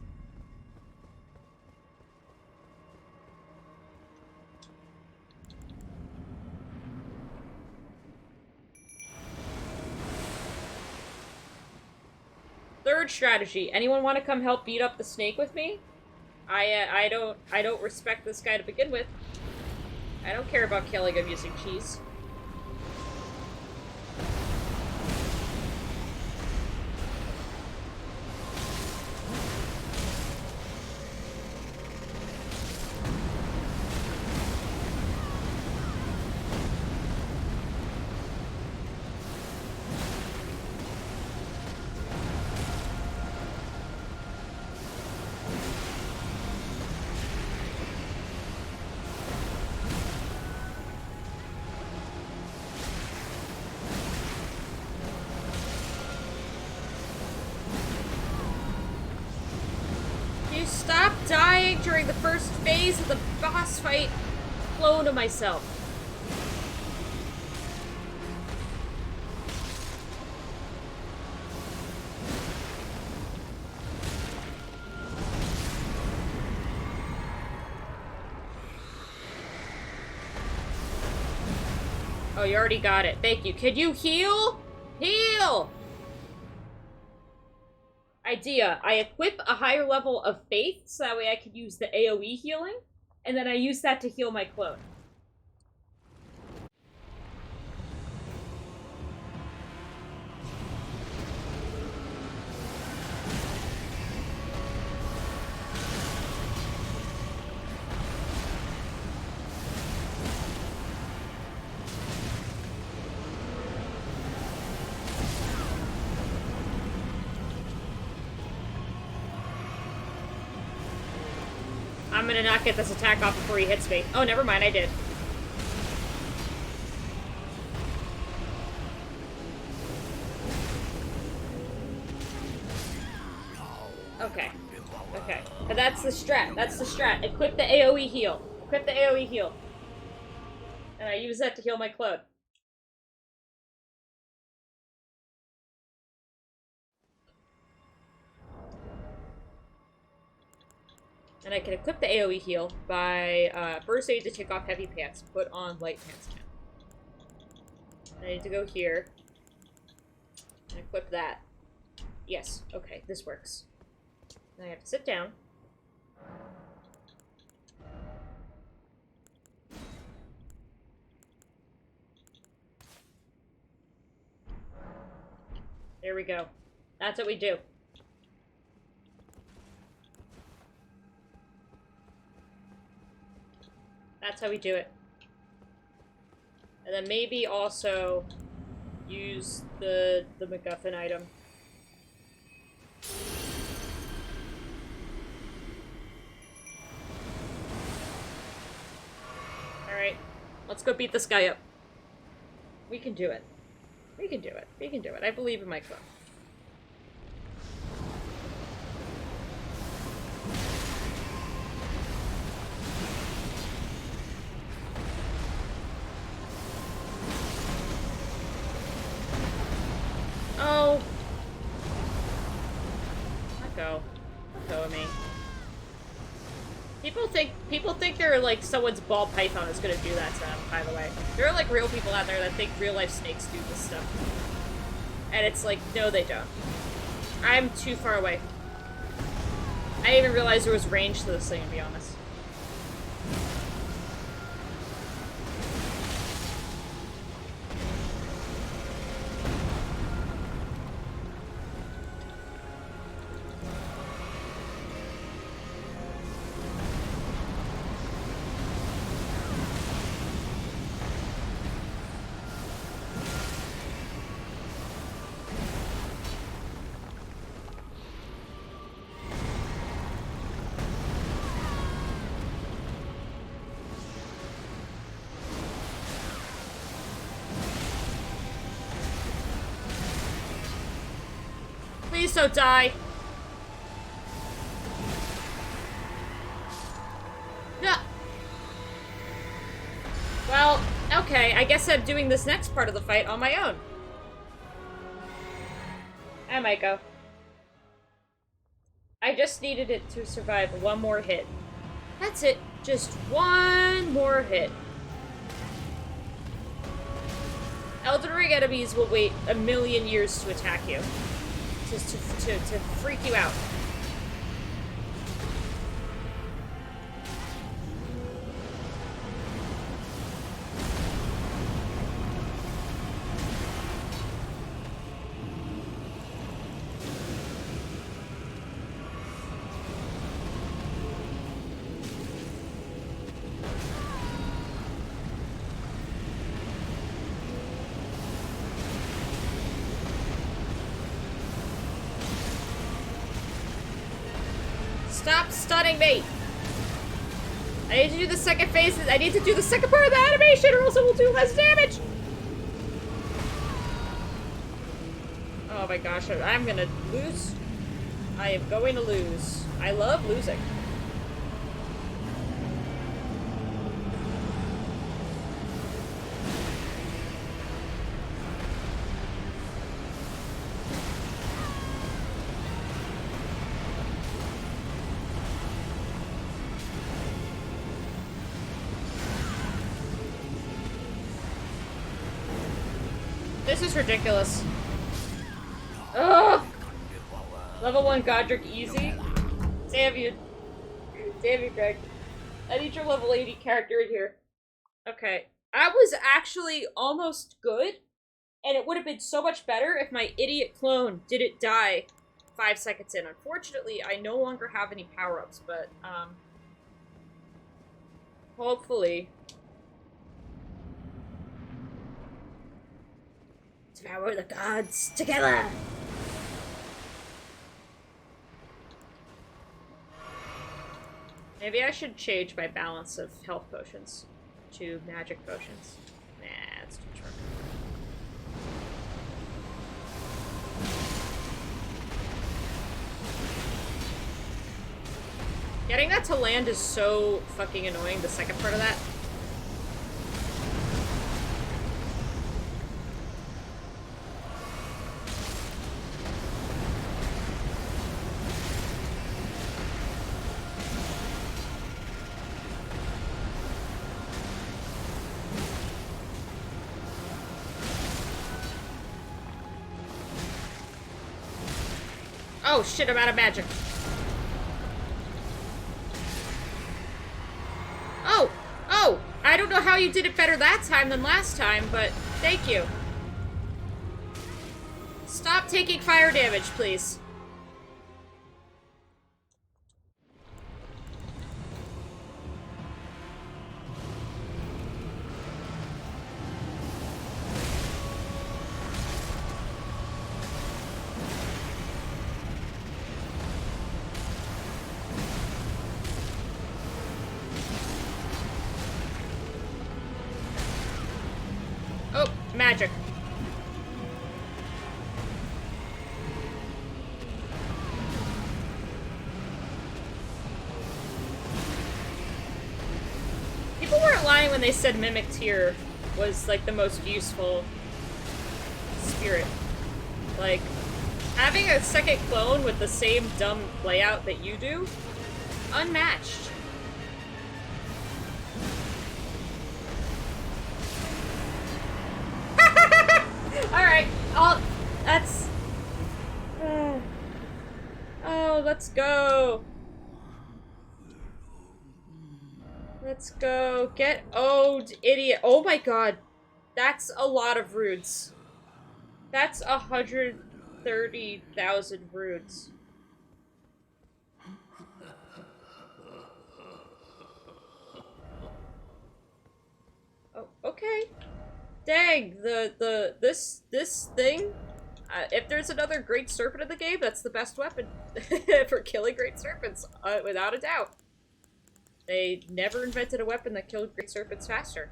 Third strategy. Anyone want to come help beat up the snake with me? I don't respect this guy to begin with. I don't care about killing him using cheese. Stop dying during the first phase of the boss fight. Clone of myself. Oh, you already got it. Thank you. Could you heal? Heal! Idea. I equip a higher level of faith, so that way I could use the AoE healing, and then I use that to heal my clone. I'm gonna not get this attack off before he hits me. Oh, never mind, I did. Okay. Okay. And that's the strat. That's the strat. Equip the AoE heal. Equip the AoE heal. And I use that to heal my clone. And I can equip the AoE heal by first I need to take off heavy pants, put on light pants again. I need to go here and equip that. Yes, okay, this works. Now I have to sit down. There we go. That's what we do. That's how we do it. And then maybe also use the MacGuffin item. Alright, let's go beat this guy up. We can do it. We can do it. We can do it. I believe in my clone. Oh. Let go. Let go of me. People think they're like someone's ball python is gonna do that to them, by the way. There are like real people out there that think real life snakes do this stuff. And it's like, no they don't. I'm too far away. I didn't even realize there was range to this thing, to be honest. Please don't die. No. Well, okay, I guess I'm doing this next part of the fight on my own. I might go. I just needed it to survive one more hit. That's it. Just one more hit. Elden Ring enemies will wait a million years to attack you. Just to freak you out. Stop stunning me! I need to do the second phase. I need to do the second part of the animation or else it will do less damage! Oh my gosh, I'm gonna lose. I am going to lose. I love losing. This is ridiculous. Ugh! Level 1 Godric easy? Damn you. Damn you, Greg. I need your level 80 character in here. Okay. I was actually almost good, and it would have been so much better if my idiot clone didn't die 5 seconds in. Unfortunately, I no longer have any power-ups, but, hopefully... Devour the gods together! Maybe I should change my balance of health potions to magic potions. Nah, it's too short. Getting that to land is so fucking annoying, the second part of that. Oh shit, I'm out of magic. Oh! Oh! I don't know how you did it better that time than last time, but thank you. Stop taking fire damage, please. Magic. People weren't lying when they said Mimic Tear was, like, the most useful spirit. Like, having a second clone with the same dumb layout that you do, unmatched. Alright, that's... oh, let's go. Let's go. Get owed, idiot. Oh my god. That's a lot of runes. That's 130,000 runes. Oh, okay. Dang, this thing, if there's another Great Serpent in the game, that's the best weapon for killing Great Serpents, without a doubt. They never invented a weapon that killed Great Serpents faster.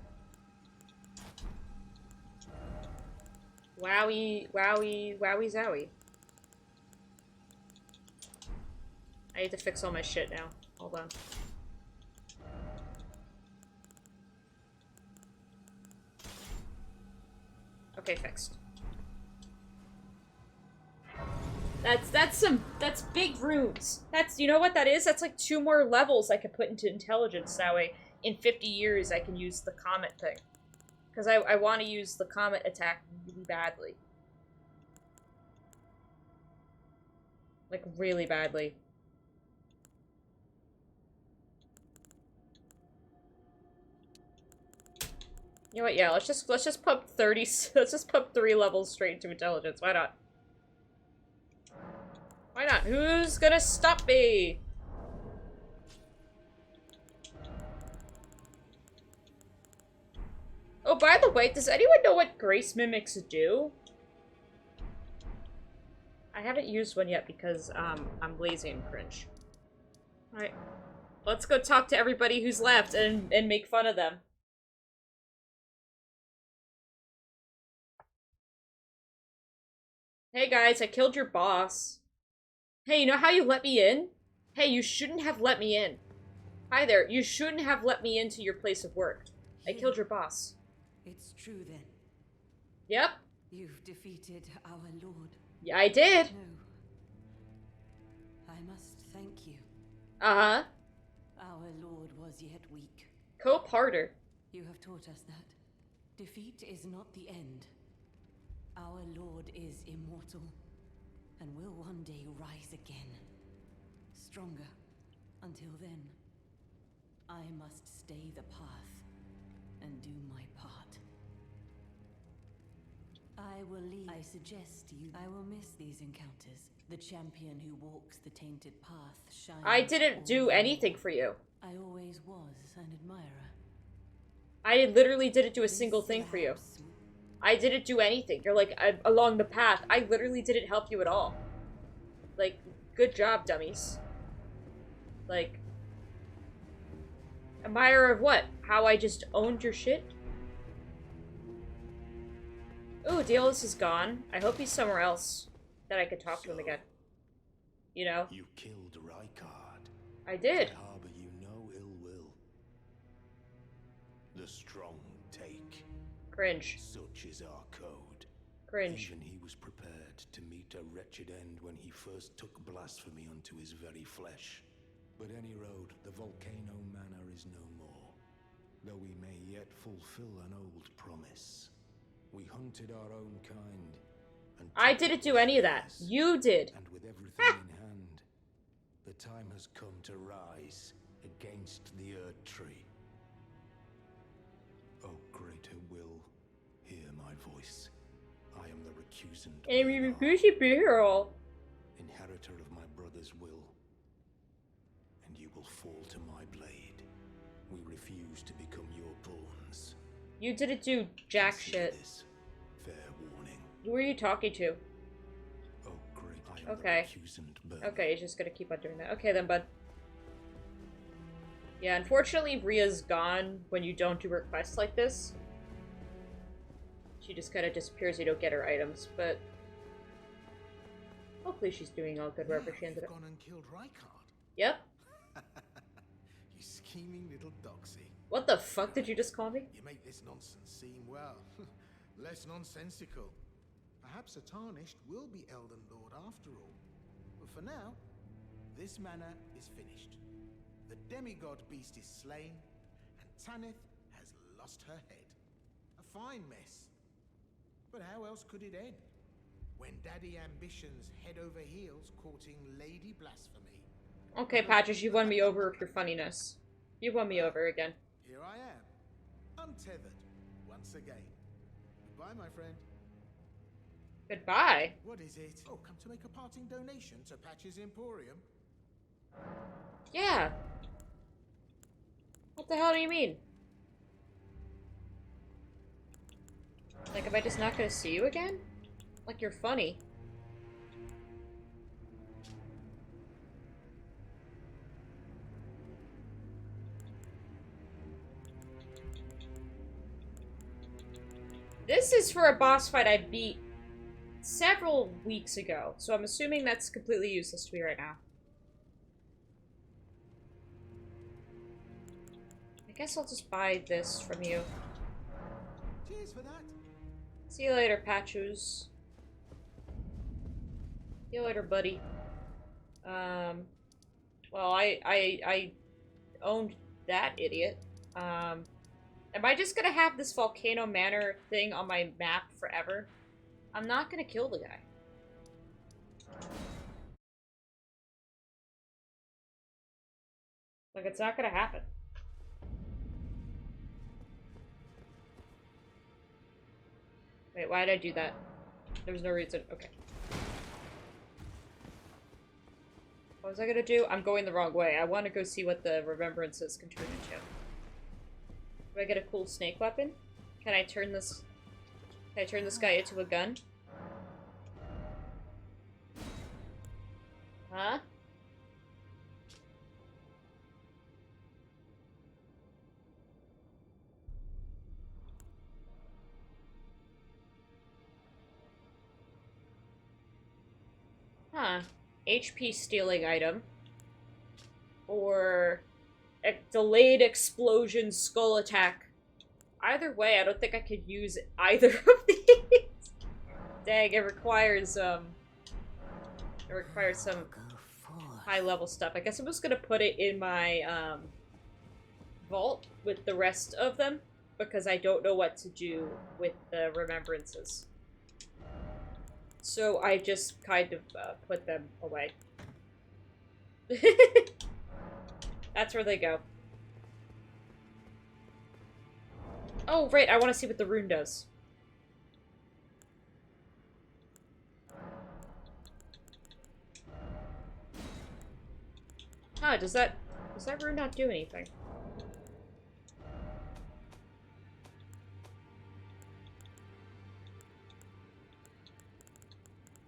Wowie, wowie, wowie zowie. I need to fix all my shit now. Hold on. Okay, fixed. That's big runes. You know what that is? That's like 2 more levels I could put into intelligence. That way, in 50 years, I can use the comet thing. Because I want to use the comet attack really badly. Like, really badly. You know what? Yeah, let's just pump 30. Let's just pump 3 levels straight into intelligence. Why not? Why not? Who's gonna stop me? Oh, by the way, does anyone know what Grace Mimics do? I haven't used one yet because I'm lazy and cringe. Alright. Let's go talk to everybody who's left and make fun of them. Hey guys, I killed your boss. Hey, you know how you let me in? Hey, you shouldn't have let me in. Hi there, you shouldn't have let me into your place of work. I killed your boss. It's true then. Yep. You've defeated our lord. Yeah, I did. No. I must thank you. Uh-huh. Our lord was yet weak. Cope harder. You have taught us that. Defeat is not the end. Our lord is immortal, and will one day rise again. Stronger. Until then, I must stay the path and do my part. I will leave. I suggest you. I will miss these encounters. The champion who walks the tainted path shines. I didn't do anything for you. I always was an admirer. I literally didn't do a single thing for you. I didn't do anything. You're like, along the path. I literally didn't help you at all. Like, good job, dummies. Like, admirer of what? How I just owned your shit? Ooh, Delos is gone. I hope he's somewhere else that I could talk to him again. You know? You killed Rykard. I did. Harbor you no ill will. The strong take. Cringe. Such is our code. Cringe. Even he was prepared to meet a wretched end when he first took blasphemy unto his very flesh. But any road, the Volcano Manor is no more, though we may yet fulfill an old promise. We hunted our own kind, and I didn't do any of that. You did. and with everything in hand, the time has come to rise against the Erd Tree. O greater will, hear my voice. I am the recusant. Amy of Anar, Rakushi Hero. inheritor of my brother's will, and you will fall to my blade. We refuse to become your pawns. You didn't do jack Consider shit. this fair warning. Who are you talking to? Oh, great! I am Okay. the recusant burn. Okay, he's just gonna keep on doing that. Okay then, bud. Yeah, unfortunately, Ria's gone when you don't do requests like this. She just kind of disappears, you don't get her items, but... hopefully she's doing all good wherever she ended You've up. gone and killed Rykard. Yep. You scheming little doxy. What the fuck did you just call me? You make this nonsense seem, well, less nonsensical. Perhaps a Tarnished will be Elden Lord after all. But for now, this manor is finished. The demigod beast is slain, and Tanith has lost her head. A fine mess. But how else could it end? When Daddy Ambition's head over heels courting Lady Blasphemy. Okay, Patches, you've won me over with your funniness. You've won me over again. Here I am, untethered, once again. Goodbye, my friend. Goodbye. What is it? Oh, come to make a parting donation to Patch's Emporium? Yeah. What the hell do you mean? Like, am I just not gonna see you again? Like, you're funny. This is for a boss fight I beat several weeks ago, so I'm assuming that's completely useless to me right now. guess I'll just buy this from you. Cheers for that. See you later, Patchoos. See you later, buddy. Well, I owned that idiot. Am I just gonna have this Volcano Manor thing on my map forever? I'm not gonna kill the guy. Like, it's not gonna happen. Wait, why did I do that? There's no reason. Okay. What was I gonna do? I'm going the wrong way. I want to go see what the remembrances can turn into. Do I get a cool snake weapon? Can I turn this guy into a gun? Huh? Huh. HP stealing item. Or a delayed explosion skull attack. Either way, I don't think I could use either of these. Dang, it requires some high level stuff. I guess I'm just gonna put it in my vault with the rest of them because I don't know what to do with the remembrances. So I just kind of put them away. That's where they go. Oh, right, I want to see what the rune does. Huh, does that rune not do anything?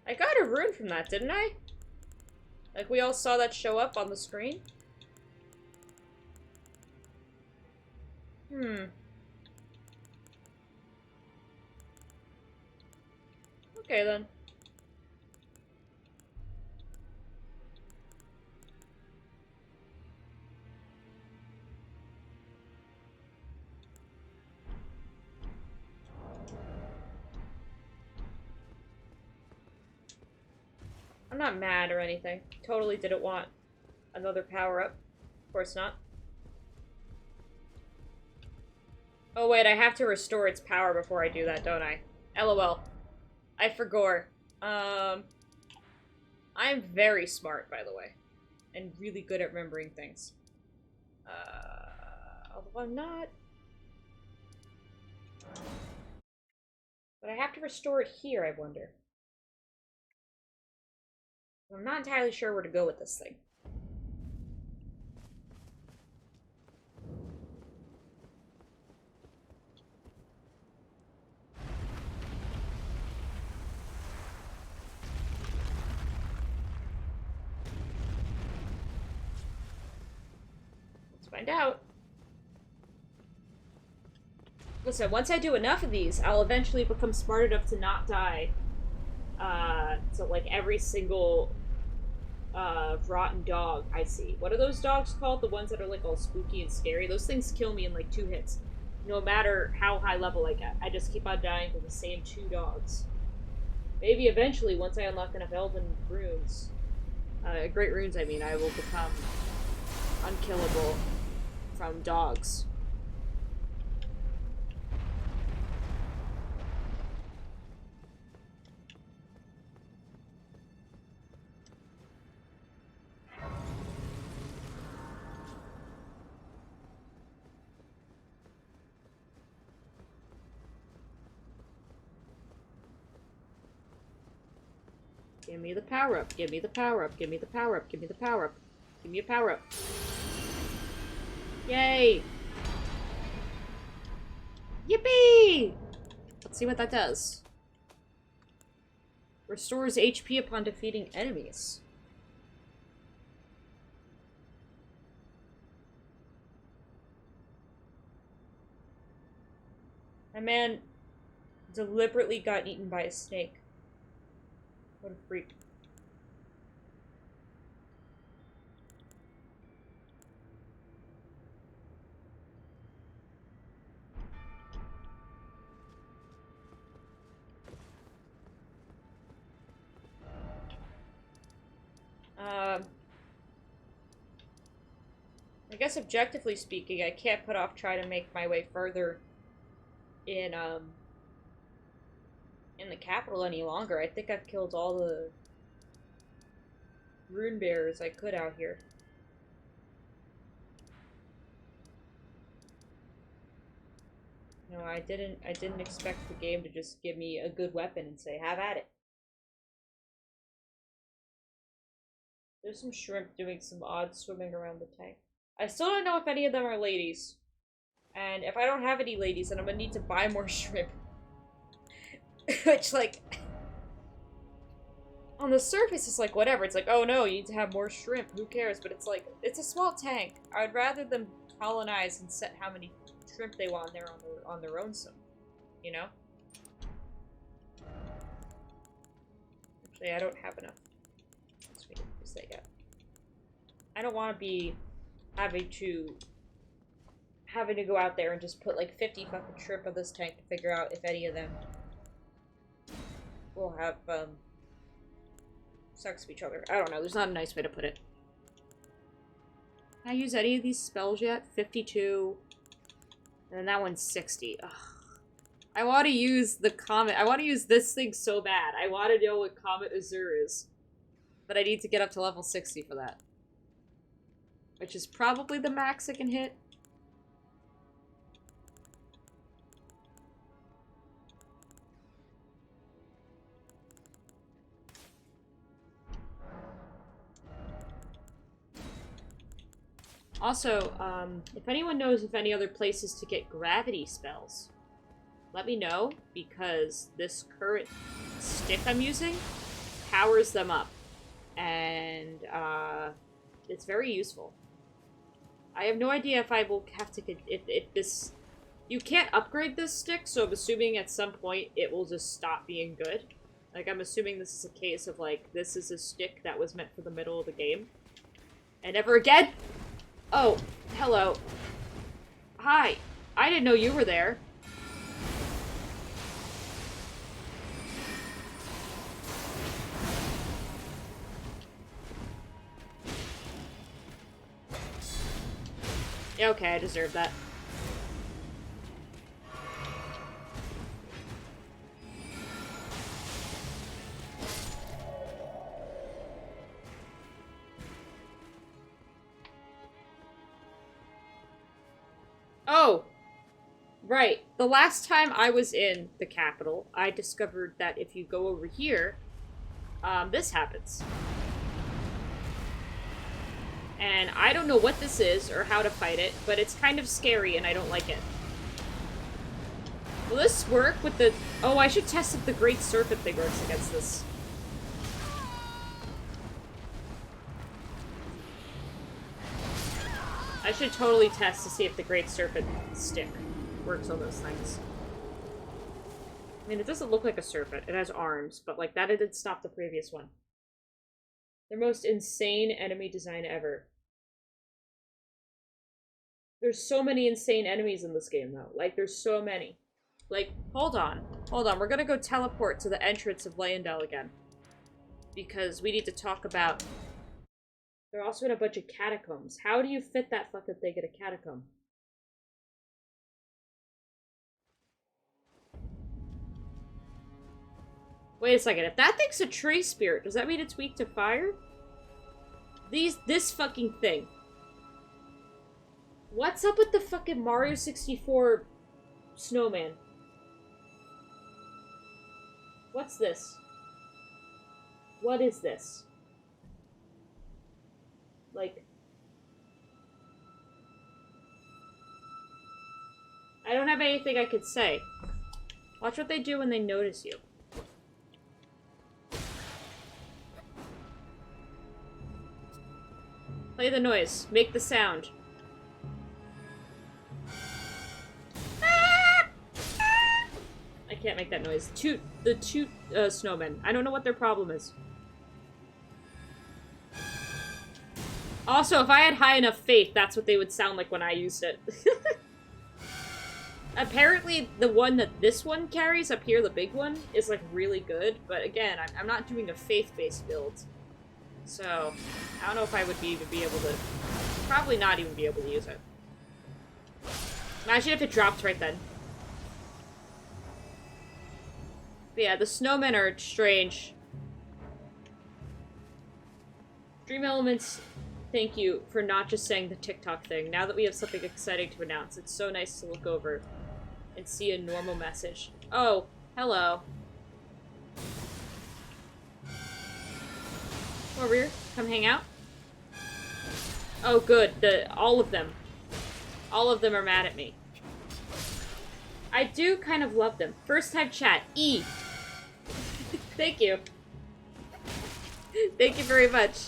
I got a rune from that, didn't I? Like, we all saw that show up on the screen? Okay, then. I'm not mad or anything. Totally didn't want another power-up. Of course not. Oh wait, I have to restore its power before I do that, don't I? LOL. I forgot. I'm very smart, by the way. And really good at remembering things. Although I'm not. But I have to restore it here, I wonder. I'm not entirely sure where to go with this thing. Let's find out. Listen, once I do enough of these, I'll eventually become smart enough to not die. So like every single rotten dog I see. What are those dogs called? The ones that are like all spooky and scary? Those things kill me in like 2 hits. No matter how high level I get. I just keep on dying to the same 2 dogs. Maybe eventually, once I unlock enough elven runes, great runes I mean, I will become unkillable from dogs. Give me the power up, give me the power up, give me the power up, give me the power up. Give me a power up. Yay! Yippee! Let's see what that does. Restores HP upon defeating enemies. My man deliberately got eaten by a snake. What a freak. guess objectively speaking, I can't put off trying to make my way further in the capital any longer. I think I've killed all the rune bearers I could out here. No, I didn't expect the game to just give me a good weapon and say, have at it. There's some shrimp doing some odd swimming around the tank. I still don't know if any of them are ladies. And if I don't have any ladies, then I'm gonna need to buy more shrimp. Which, like... on the surface, it's like, whatever. It's like, oh no, you need to have more shrimp. Who cares? But it's like, it's a small tank. I'd rather them colonize and set how many shrimp they want there on their own some. You know? Actually, I don't have enough. I don't want to be having to go out there and just put like 50 fucking shrimp on this tank to figure out if any of them will have sex with each other. I don't know. There's not a nice way to put it. Can I use any of these spells yet? 52. And then that one's 60. Ugh. I want to use the Comet. I want to use this thing so bad. I want to know what Comet Azure is. But I need to get up to level 60 for that. Which is probably the max I can hit. Also, if anyone knows of any other places to get gravity spells, let me know, because this current stick I'm using powers them up. And, it's very useful. I have no idea if I will have to get... If this... You can't upgrade this stick, so I'm assuming at some point it will just stop being good. Like, I'm assuming this is a case of, like, this is a stick that was meant for the middle of the game. And never again? Oh, hello. Hi. I didn't know you were there. Yeah, okay, I deserve that. Oh! Right. The last time I was in the capital, I discovered that if you go over here, this happens. And I don't know what this is or how to fight it, but it's kind of scary and I don't like it. Will this work with the... Oh, I should test if the Great Serpent thing works against this. I should totally test to see if the Great Serpent stick works on those things. I mean, it doesn't look like a serpent. It has arms, but like that, it did stop the previous one. The most insane enemy design ever. There's so many insane enemies in this game, though. Like, there's so many. Like, hold on. Hold on. We're gonna go teleport to the entrance of Leyndell again. Because we need to talk about... They're also in a bunch of catacombs. How do you fit that fucking thing in a catacomb? Wait a second. If that thing's a tree spirit, does that mean it's weak to fire? This fucking thing. What's up with the fucking Mario 64 snowman? What's this? What is this? Like... I don't have anything I could say. Watch what they do when they notice you. Play the noise. Make the sound. I can't make that noise. Toot. The toot snowmen. I don't know what their problem is. Also, if I had high enough faith, that's what they would sound like when I used it. Apparently, the one that this one carries up here, the big one, is like really good. But again, I'm not doing a faith-based build. So, I don't know if I would even be able to... Probably not even be able to use it. Imagine if it dropped right then. But yeah, the snowmen are strange. Dream Elements, thank you for not just saying the TikTok thing. Now that we have something exciting to announce, it's so nice to look over and see a normal message. Oh, hello. Come over here. Come hang out. Oh, good. All of them. All of them are mad at me. I do kind of love them. First time chat. E. Thank you. Thank you very much.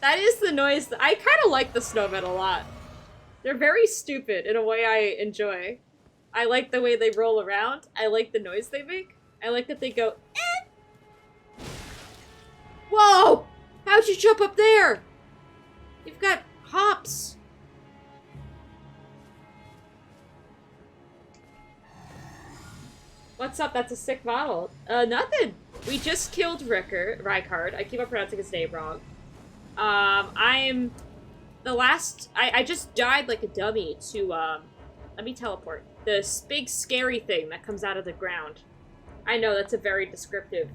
That is the noise. I kind of like the snowmen a lot. They're very stupid in a way I enjoy. I like the way they roll around. I like the noise they make. I like that they go, eh! Whoa! How'd you jump up there? You've got hops. What's up? That's a sick model. Nothing. We just killed Rykard. I keep on pronouncing his name wrong. I'm the last... I just died like a dummy to, let me teleport. This big scary thing that comes out of the ground. I know, that's a very descriptive,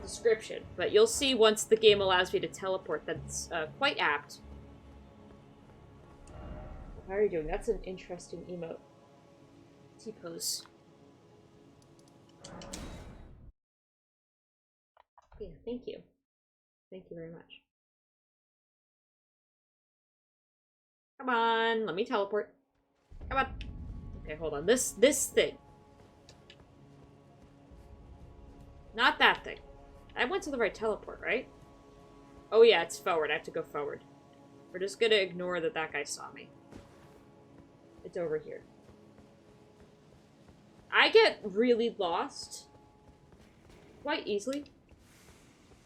description. But you'll see once the game allows me to teleport that's, quite apt. How are you doing? That's an interesting emote. T-pose. Yeah, thank you. Thank you very much. Come on, let me teleport. Come on. Okay, hold on. This thing. Not that thing. I went to the right teleport, right? Oh yeah, it's forward. I have to go forward. We're just gonna ignore that guy saw me. It's over here. I get really lost quite easily.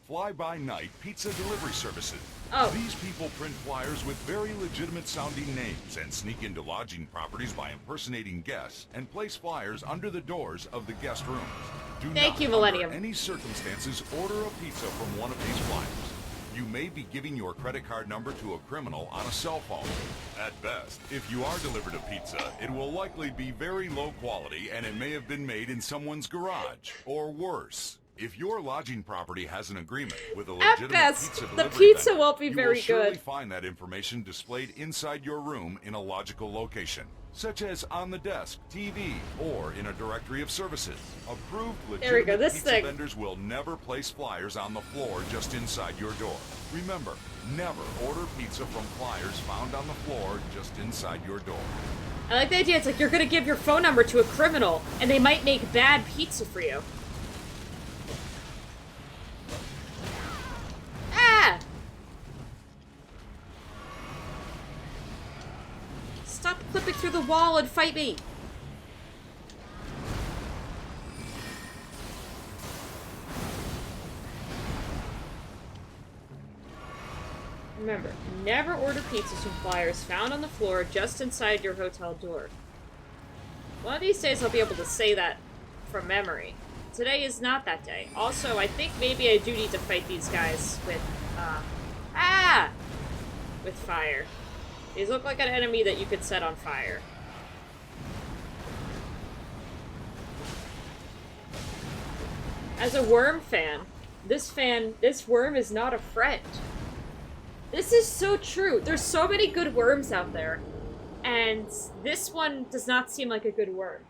Fly-by-night pizza delivery services. Oh. These people print flyers with very legitimate-sounding names and sneak into lodging properties by impersonating guests and place flyers under the doors of the guest rooms. Do Thank not, you, Millennium. under any circumstances, order a pizza from one of these flyers. You may be giving your credit card number to a criminal on a cell phone. At best, if you are delivered a pizza, it will likely be very low quality and it may have been made in someone's garage. Or worse, if your lodging property has an agreement with a legitimate At best, pizza the delivery pizza vendor, won't be you very will surely good. find that information displayed inside your room in a logical location, such as on the desk, TV, or in a directory of services. Approved There we go, legitimate this pizza thing. vendors will never place flyers on the floor just inside your door. Remember, never order pizza from flyers found on the floor just inside your door. I like the idea. It's like you're gonna give your phone number to a criminal, and they might make bad pizza for you. Ah! Stop clipping through the wall and fight me! Remember, never order pizzas from flyers found on the floor just inside your hotel door. One of these days I'll be able to say that from memory. Today is not that day. Also, I think maybe I do need to fight these guys with, with fire. These look like an enemy that you could set on fire. As a worm fan, this worm is not a friend. This is so true. There's so many good worms out there, and this one does not seem like a good worm.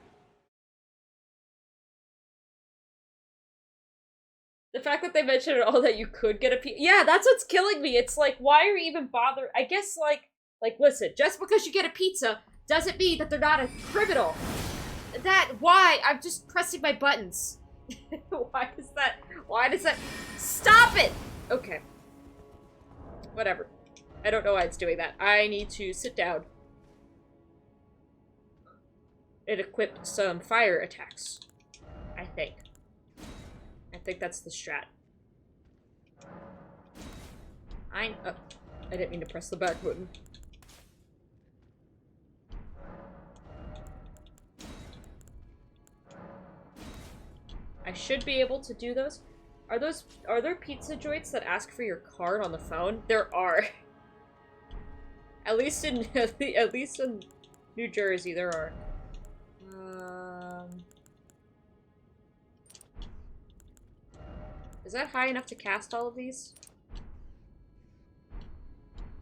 The fact that they mentioned at all that you could get a pizza. Yeah, that's what's killing me. It's like, why are you even bothering? I guess, like, listen, just because you get a pizza doesn't mean that they're not a criminal. Why? I'm just pressing my buttons. Why does that? Stop it! Okay. Whatever. I don't know why it's doing that. I need to sit down and equip some fire attacks. I think that's the strat. I didn't mean to press the back button. I should be able to do those. Are there pizza joints that ask for your card on the phone? There are. At least in New Jersey, there are. Is that high enough to cast all of these?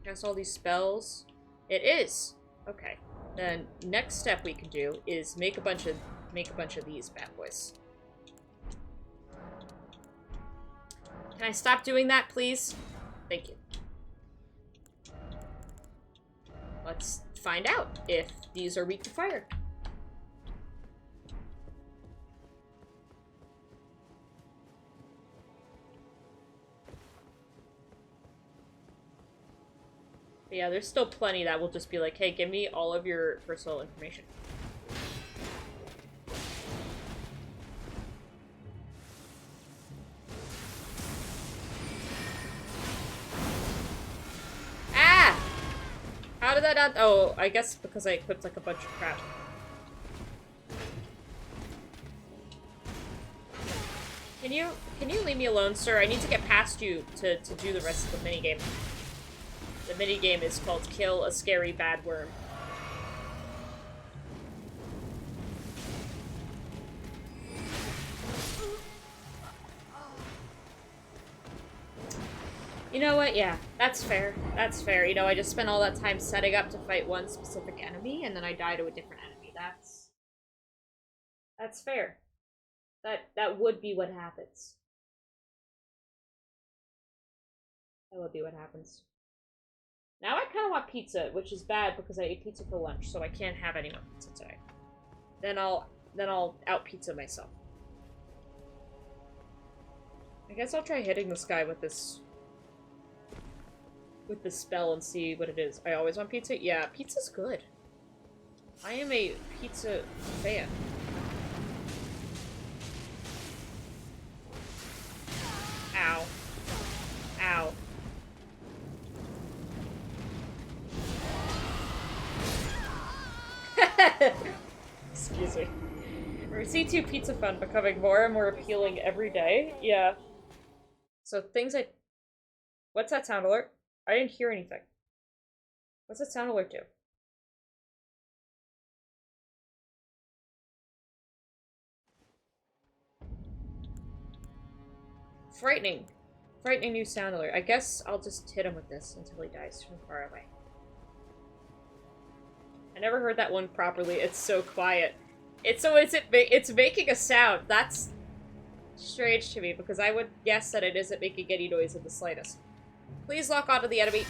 Cast all these spells? It is. Okay. Then next step we can do is make a bunch of these bad boys. Can I stop doing that, please? Thank you. Let's find out if these are weak to fire. But yeah, there's still plenty that will just be like, hey, give me all of your personal information. Ah! How did that not— oh, I guess because I equipped like a bunch of crap. Can you leave me alone, sir? I need to get past you to do the rest of the minigame. The minigame is called Kill a Scary Bad Worm. You know what? Yeah, that's fair. That's fair. You know, I just spent all that time setting up to fight one specific enemy, and then I die to a different enemy. That's fair. That would be what happens. That would be what happens. Now I kind of want pizza, which is bad because I ate pizza for lunch, so I can't have any more pizza today. Then I'll out pizza myself. I guess I'll try hitting this guy with this spell and see what it is. I always want pizza? Yeah, pizza's good. I am a pizza fan. Ow. Ow. Excuse me. C2 Pizza Fun becoming more and more appealing every day. Yeah. So things I— what's that sound alert? I didn't hear anything. What's that sound alert do? Frightening. Frightening new sound alert. I guess I'll just hit him with this until he dies from far away. I never heard that one properly. It's so quiet. It's making a sound. That's strange to me because I would guess that it isn't making any noise in the slightest. Please lock onto the enemy.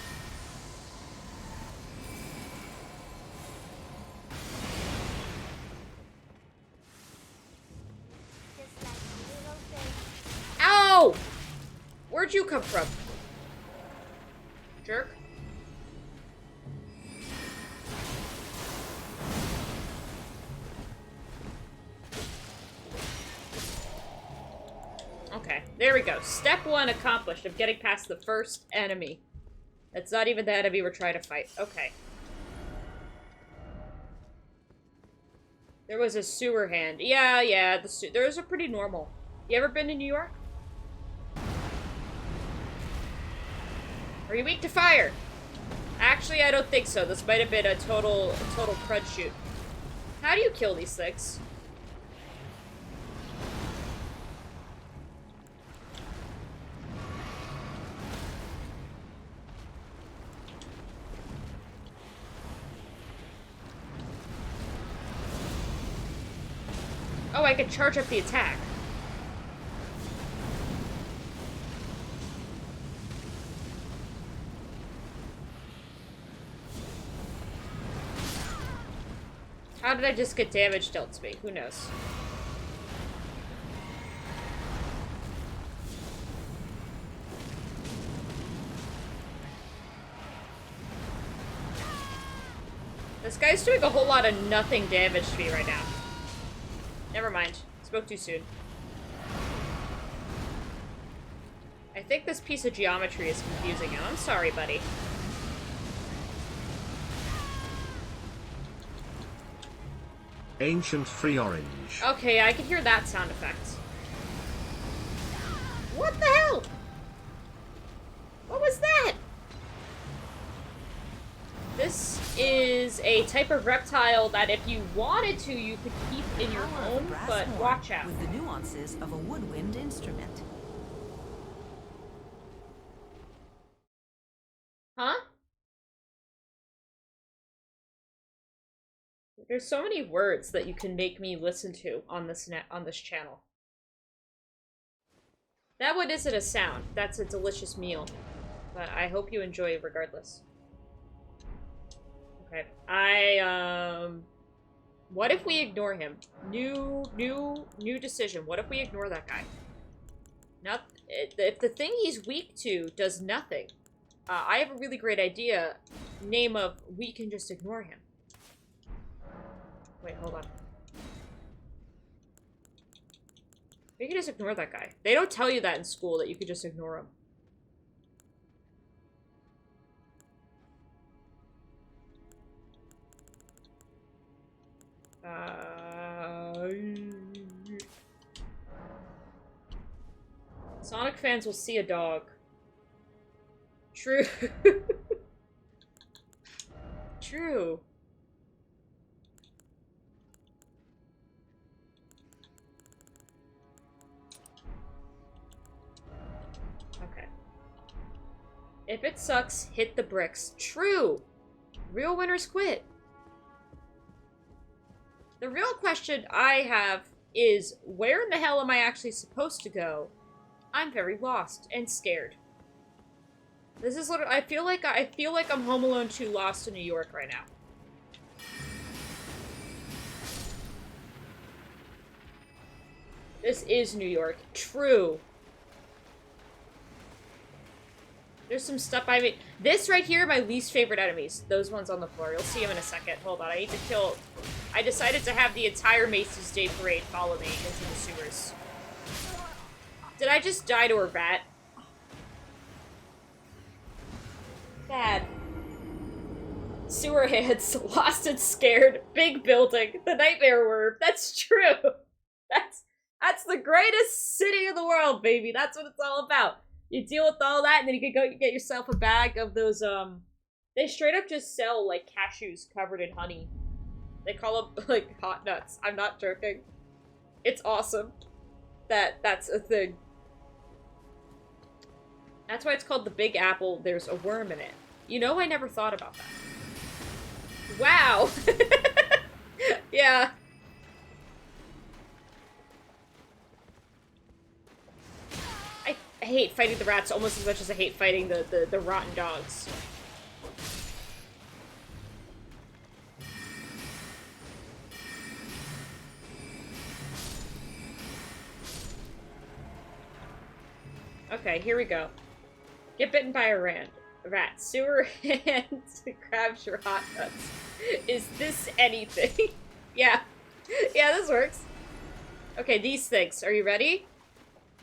Ow! Where'd you come from? Jerk. Okay, there we go. Step 1 accomplished of getting past the first enemy. That's not even the enemy we're trying to fight. Okay. There was a sewer hand. Yeah, those are pretty normal. You ever been to New York? Are you weak to fire? Actually, I don't think so. This might have been a total crud shoot. How do you kill these things? Oh, I can charge up the attack. How did I just get damage dealt to me? Who knows? This guy's doing a whole lot of nothing damage to me right now. Never mind. Spoke too soon. I think this piece of geometry is confusing you. I'm sorry, buddy. Ancient free orange. Okay, I can hear that sound effect. What the hell? What was that? This is a type of reptile that if you wanted to, you could keep in your Power of a home, brass but horn watch out. with the nuances of a woodwind instrument. Huh? There's so many words that you can make me listen to on this channel. That one isn't a sound. That's a delicious meal. But I hope you enjoy it regardless. Okay. What if we ignore him? New decision. What if we ignore that guy? If the thing he's weak to does nothing, I have a really great idea. Name of, we can just ignore him. Wait, hold on. We can just ignore that guy. They don't tell you that in school, that you could just ignore him. Sonic fans will see a dog. True. True. Okay. If it sucks, hit the bricks. True. Real winners quit. The real question I have is, where in the hell am I actually supposed to go? I'm very lost and scared. This is what I feel like I'm Home Alone 2 lost in New York right now. This is New York. True. There's some stuff I made. This right here, my least favorite enemies. Those ones on the floor. You'll see them in a second. Hold on, I need to kill... I decided to have the entire Macy's Day Parade follow me into the sewers. Did I just die to a rat? Bad. Sewer heads, lost and scared, big building, the nightmare worm. That's true. That's the greatest city in the world, baby. That's what it's all about. You deal with all that, and then you can go get yourself a bag of those, they straight up just sell, like, cashews covered in honey. They call them, like, hot nuts. I'm not joking. It's awesome. That's a thing. That's why it's called the Big Apple. There's a worm in it. You know, I never thought about that. Wow! Yeah. I hate fighting the rats almost as much as I hate fighting the rotten dogs. Okay, here we go. Get bitten by a rat. Sewer hand grabs your hot nuts. Is this anything? Yeah. Yeah, this works. Okay, these things. Are you ready?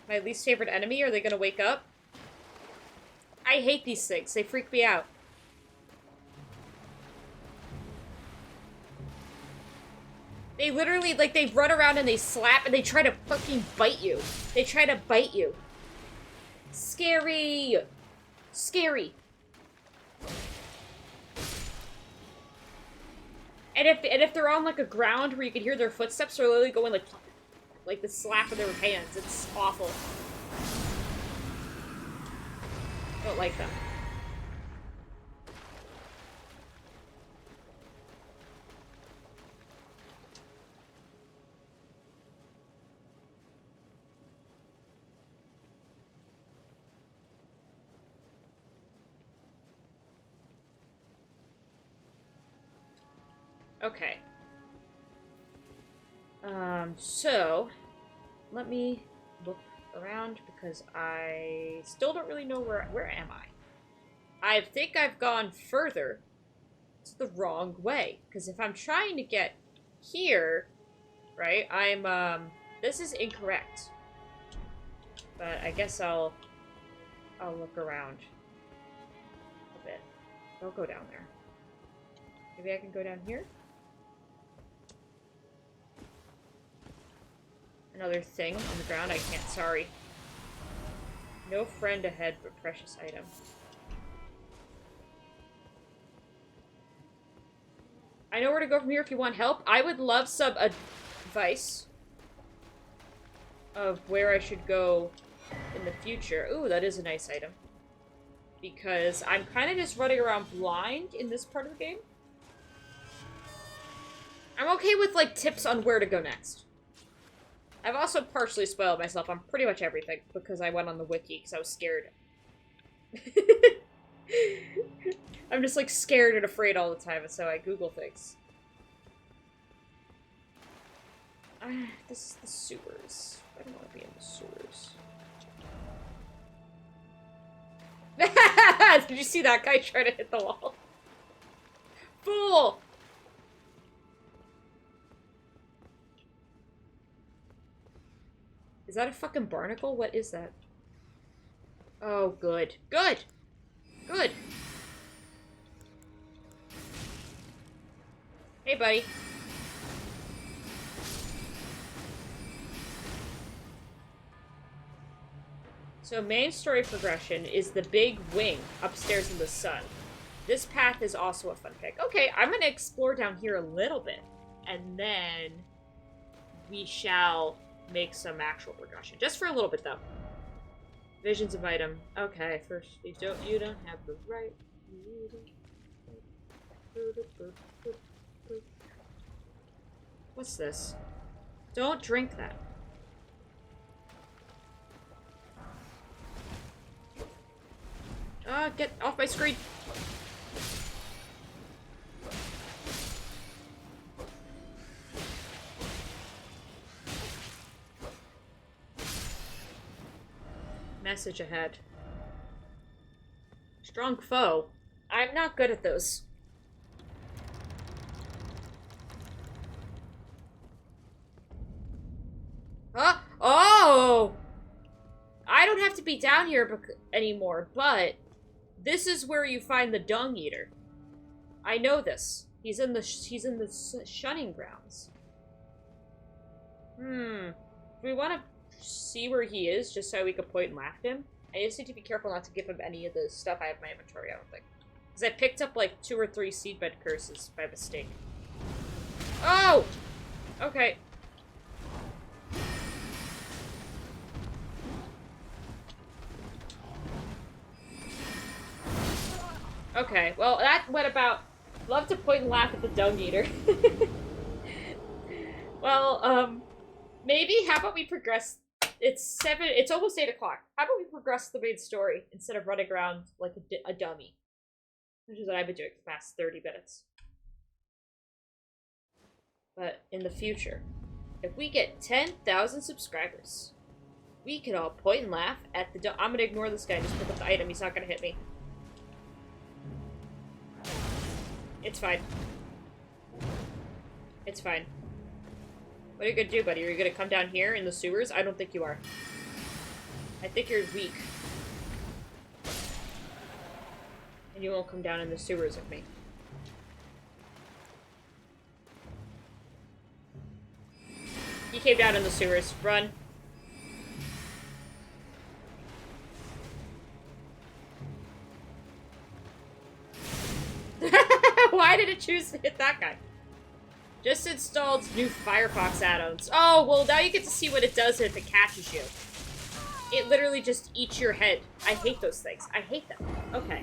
My least favorite enemy. Are they gonna wake up? I hate these things. They freak me out. They literally, like, they run around and they slap and they try to fucking bite you. They try to bite you. Scary! Scary. And if they're on, like, a ground where you can hear their footsteps, they're literally going, like the slap of their hands. It's awful. Don't like them. Okay. So, let me look around because I still don't really know where am I? I think I've gone further. It's the wrong way. Because if I'm trying to get here, right, this is incorrect. But I guess I'll look around a bit. Don't go down there. Maybe I can go down here? Another thing on the ground. I can't, sorry. No friend ahead, but precious item. I know where to go from here if you want help. I would love some advice of where I should go in the future. Ooh, that is a nice item. Because I'm kind of just running around blind in this part of the game. I'm okay with, like, tips on where to go next. I've also partially spoiled myself on pretty much everything because I went on the wiki because I was scared. I'm just, like, scared and afraid all the time, and so I Google things. This is the sewers. I don't want to be in the sewers. Did you see that guy try to hit the wall? Fool! Is that a fucking barnacle? What is that? Oh, good. Good! Good! Hey, buddy. So main story progression is the big wing upstairs in the sun. This path is also a fun pick. Okay, I'm gonna explore down here a little bit, and then we shall make some actual progression. Just for a little bit, though. Visions of item. Okay, first, you don't have the right. What's this? Don't drink that. Get off my screen! Message ahead. Strong foe. I'm not good at those. Huh? Oh! I don't have to be down here anymore, but this is where you find the Dung Eater. I know this. He's in the shunning grounds. Do we want to see where he is just so we can point and laugh at him? I just need to be careful not to give him any of the stuff I have in my inventory, I don't think. Because I picked up like 2 or 3 seedbed curses by mistake. Oh! Okay. Okay, well, that went about... Love to point and laugh at the Dung Eater. Well, maybe how about we progress... It's almost 8 o'clock. How about we progress the main story instead of running around like a dummy? Which is what I've been doing for the past 30 minutes. But in the future, if we get 10,000 subscribers, we can all point and laugh at the I'm gonna ignore this guy and just pick up the item. He's not gonna hit me. It's fine. It's fine. What are you gonna do, buddy? Are you gonna come down here in the sewers? I don't think you are. I think you're weak. And you won't come down in the sewers with me. He came down in the sewers. Run. Why did it choose to hit that guy? Just installed new Firefox add-ons. Oh, well, now you get to see what it does if it catches you. It literally just eats your head. I hate those things. I hate them. Okay.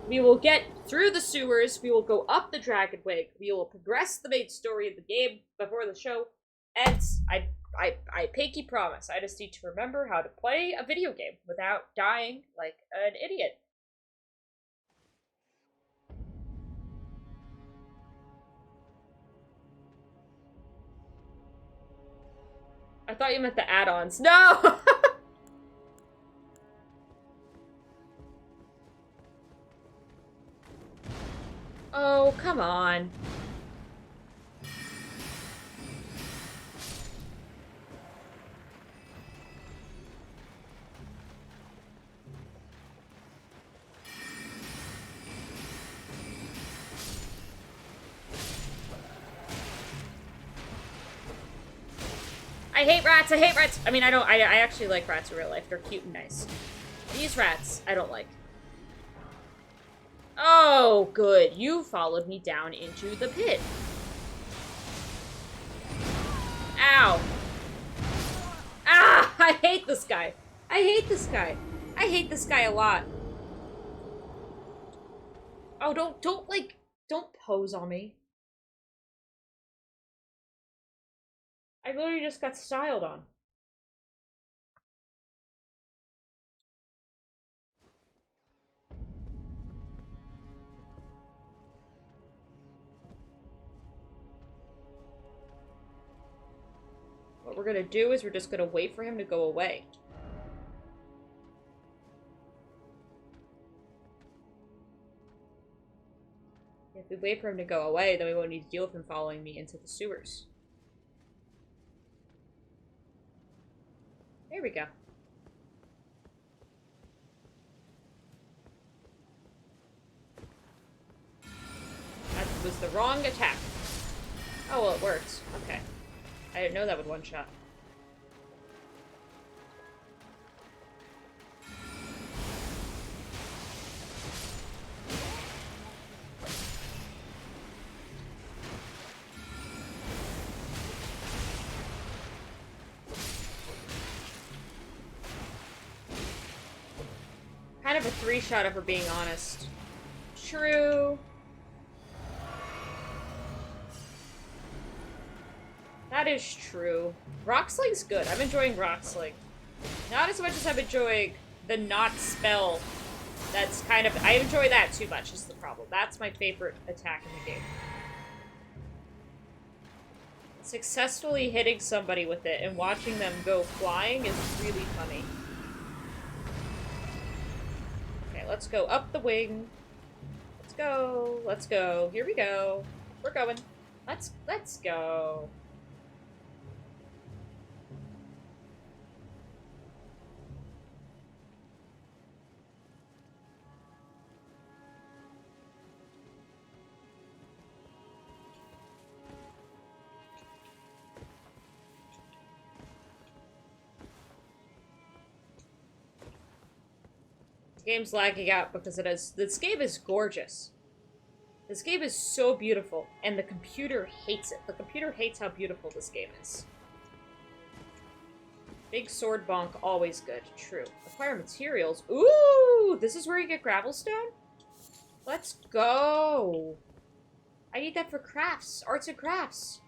We will get through the sewers. We will go up the Dragon Wing. We will progress the main story of the game before the show. And I pinky promise. I just need to remember how to play a video game without dying like an idiot. I thought you meant the add-ons. No! Oh, come on. I I hate rats, I hate rats! I mean, I actually like rats in real life. They're cute and nice. These rats, I don't like. Oh, good. You followed me down into the pit. Ow. Ah, I hate this guy. I hate this guy. I hate this guy a lot. Oh, don't pose on me. I literally just got styled on. What we're gonna do is we're just gonna wait for him to go away. If we wait for him to go away, then we won't need to deal with him following me into the sewers. There we go. That was the wrong attack. Oh, well, it worked. Okay. I didn't know that would one-shot. Kind of a three-shot if we're being honest. True. That is true. Rocksling's good. I'm enjoying Rocksling. Not as much as I'm enjoying the not spell. That's kind of... I enjoy that too much is the problem. That's my favorite attack in the game. Successfully hitting somebody with it and watching them go flying is really funny. Okay, let's go up the wing. Let's go. Let's go. Here we go. We're going. Let's go. The game's lagging out because it is. This game is gorgeous. This game is so beautiful, and the computer hates it. The computer hates how beautiful this game is. Big sword bonk, always good. True. Acquire materials. Ooh! This is where you get gravelstone? Let's go! I need that for crafts. Arts and crafts.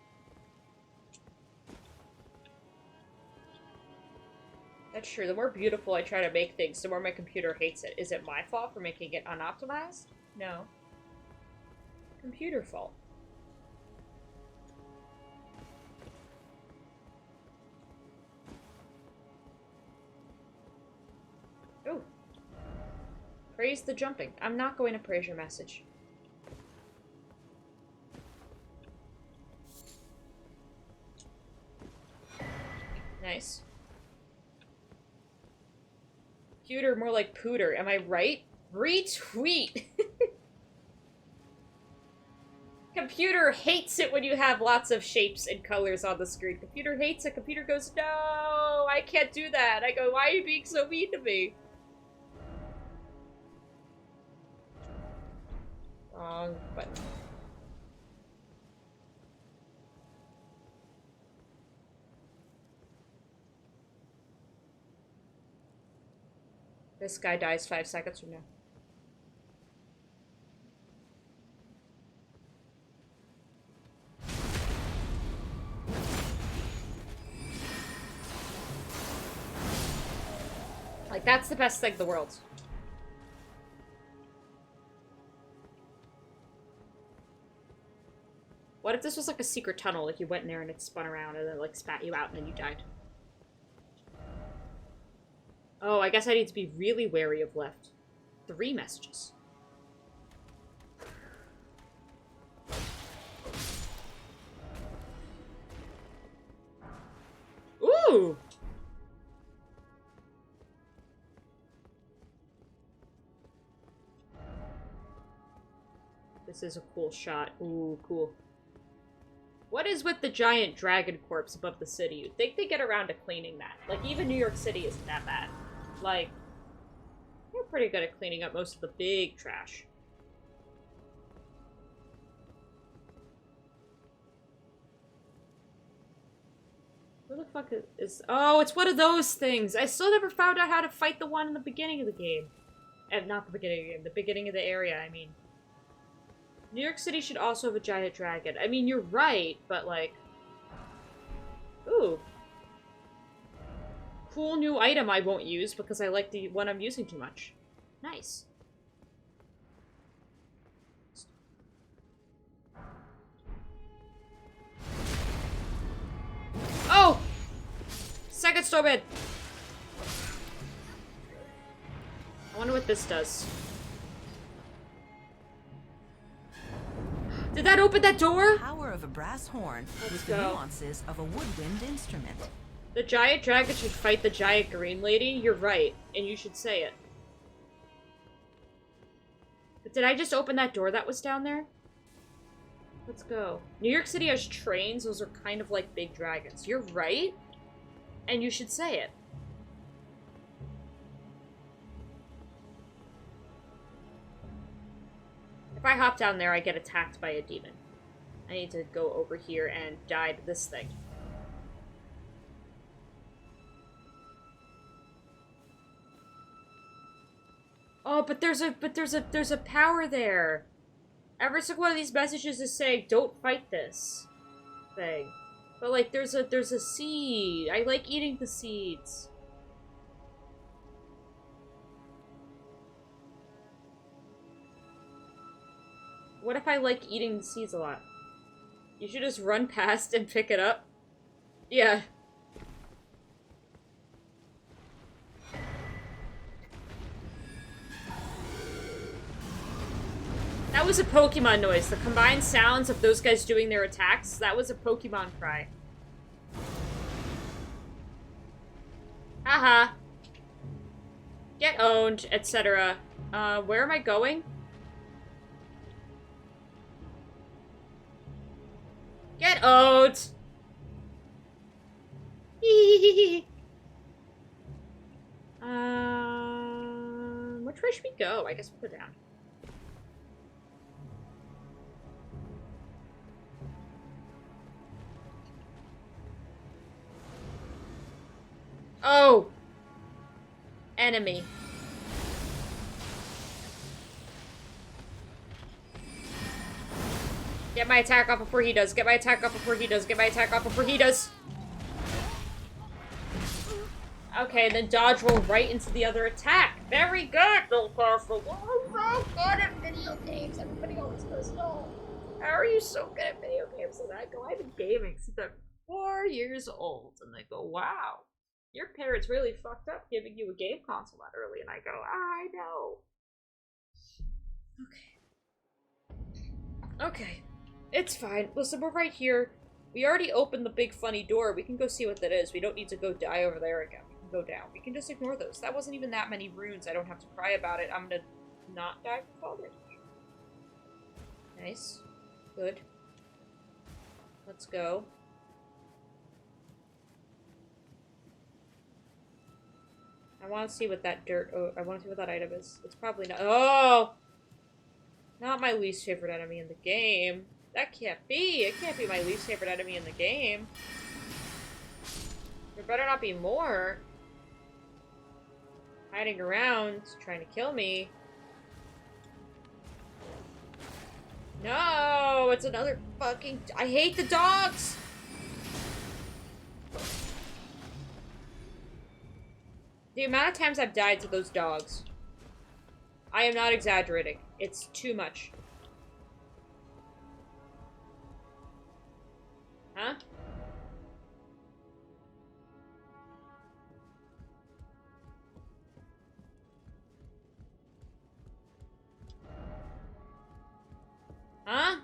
That's true. The more beautiful I try to make things, the more my computer hates it. Is it my fault for making it unoptimized? No. Computer fault. Ooh. Praise the jumping. I'm not going to praise your message. Nice. Pewter, more like pooter. Am I right? Retweet! Computer hates it when you have lots of shapes and colors on the screen. Computer hates it. Computer goes, no, I can't do that. I go, why are you being so mean to me? Wrong button. This guy dies 5 seconds from now. Like, that's the best thing in the world. What if this was like a secret tunnel? Like, you went in there and it spun around and then, like, spat you out and then you died? Oh, I guess I need to be really wary of left. 3 messages. Ooh! This is a cool shot. Ooh, cool. What is with the giant dragon corpse above the city? You'd think they get around to cleaning that. Like, even New York City isn't that bad. Like, they're pretty good at cleaning up most of the big trash. Where the fuck is... Oh, it's one of those things! I still never found out how to fight the one in the beginning of the game. Not the beginning of the game, the beginning of the area, I mean. New York City should also have a giant dragon. I mean, you're right, but like... Ooh. Cool new item I won't use because I like the one I'm using too much. Nice. Oh! Second Stormbed! I wonder what this does. Did that open that door? Power of a brass horn Let's with go. the nuances of a woodwind instrument. The giant dragon should fight the giant green lady? You're right, and you should say it. But did I just open that door that was down there? Let's go. New York City has trains. Those are kind of like big dragons. You're right, and you should say it. If I hop down there, I get attacked by a demon. I need to go over here and die to this thing. Oh, but there's a power there. Every single one of these messages is saying, "Don't fight this thing." But like, there's a seed. I like eating the seeds. What if I like eating the seeds a lot? You should just run past and pick it up. Yeah. That was a Pokemon noise. The combined sounds of those guys doing their attacks, that was a Pokemon cry. Haha. Get owned, etc. Where am I going? Get owned! Which way should we go? I guess we'll go down. Oh! Enemy. Get my attack off before he does. Get my attack off before he does. Get my attack off before he does. Okay, then dodge roll right into the other attack. Very good, Bill Castle. Oh, so good at video games. Everybody always goes, no. How are you so good at video games? And I go, I've been gaming since I'm 4 years old. And they go, wow. Your parents really fucked up giving you a game console that early. And I go, I know. Okay. Okay. It's fine. Listen, we're right here. We already opened the big funny door. We can go see what that is. We don't need to go die over there again. We can go down. We can just ignore those. That wasn't even that many runes. I don't have to cry about it. I'm gonna not die from fall damage. Nice. Good. Let's go. I want to see what that I want to see what that item is. It's probably not. Oh! Not my least favorite enemy in the game. That can't be. It can't be my least favorite enemy in the game. There better not be more. Hiding around, trying to kill me. No! It's another fucking... I hate the dogs! The amount of times I've died to those dogs. I am not exaggerating. It's too much. Huh? Huh?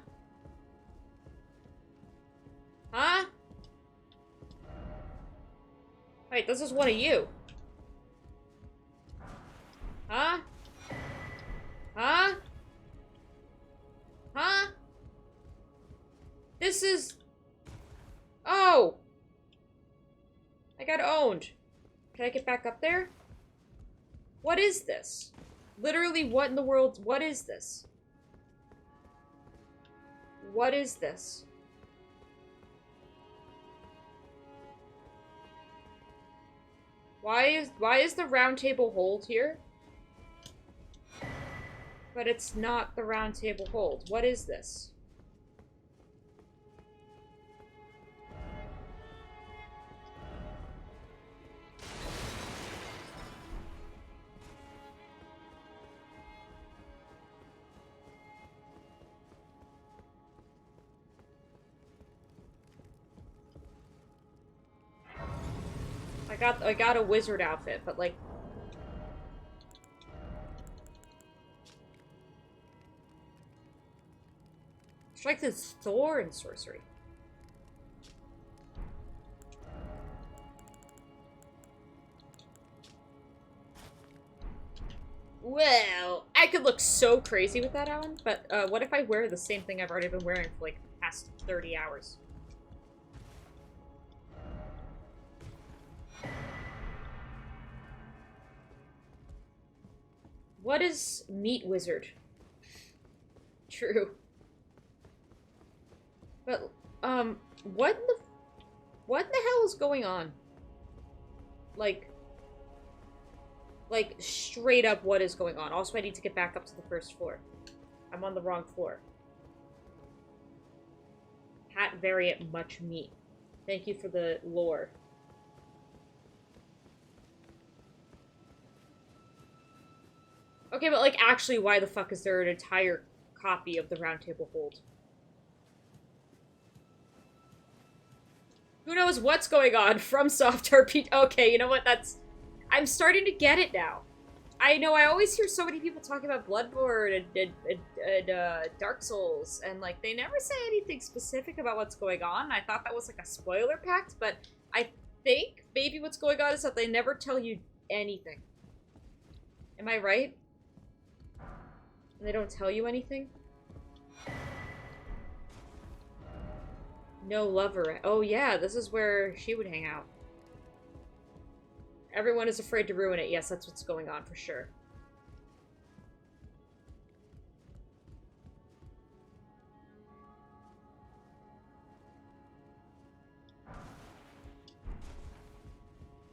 Huh? Wait, this is one of you. Huh? Huh? Huh? This is... around. Can I get back up there? What is this? Literally, what in the world? What is this? What is this? Why is the round table hold here? But it's not the round table hold. What is this? I got a wizard outfit, but like strike this Thor in sorcery. Well, I could look so crazy with that on, but what if I wear the same thing I've already been wearing for like the past 30 hours? What is Meat Wizard? True. But, what in the hell is going on? Like, straight up, what is going on? Also, I need to get back up to the first floor. I'm on the wrong floor. Hat variant much meat. Thank you for the lore. Okay, but, like, actually, why the fuck is there an entire copy of the Round Table Hold? Who knows what's going on? FromSoft RPG. Okay, you know what? I'm starting to get it now. I know I always hear so many people talking about Bloodborne and Dark Souls, and, like, they never say anything specific about what's going on. I thought that was, like, a spoiler pact, but I think maybe what's going on is that they never tell you anything. Am I right? And they don't tell you anything? No lover. Oh yeah, this is where she would hang out. Everyone is afraid to ruin it. Yes, that's what's going on for sure.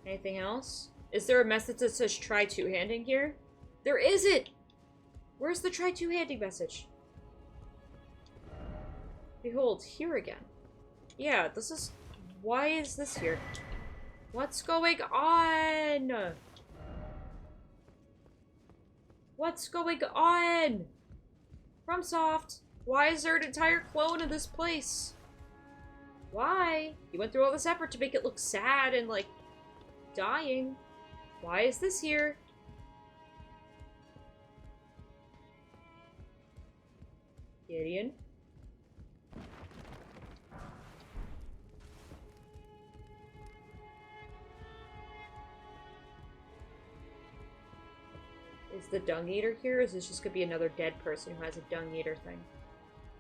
Anything else? Is there a message that says try two-handing here? There isn't! Where's the try two-handing message? Behold, here again. Yeah, this is... Why is this here? What's going on? What's going on? FromSoft, why is there an entire clone of this place? Why? You went through all this effort to make it look sad and, like, dying. Why is this here? Gideon? Is the Dung Eater here, or is this just gonna be another dead person who has a Dung Eater thing?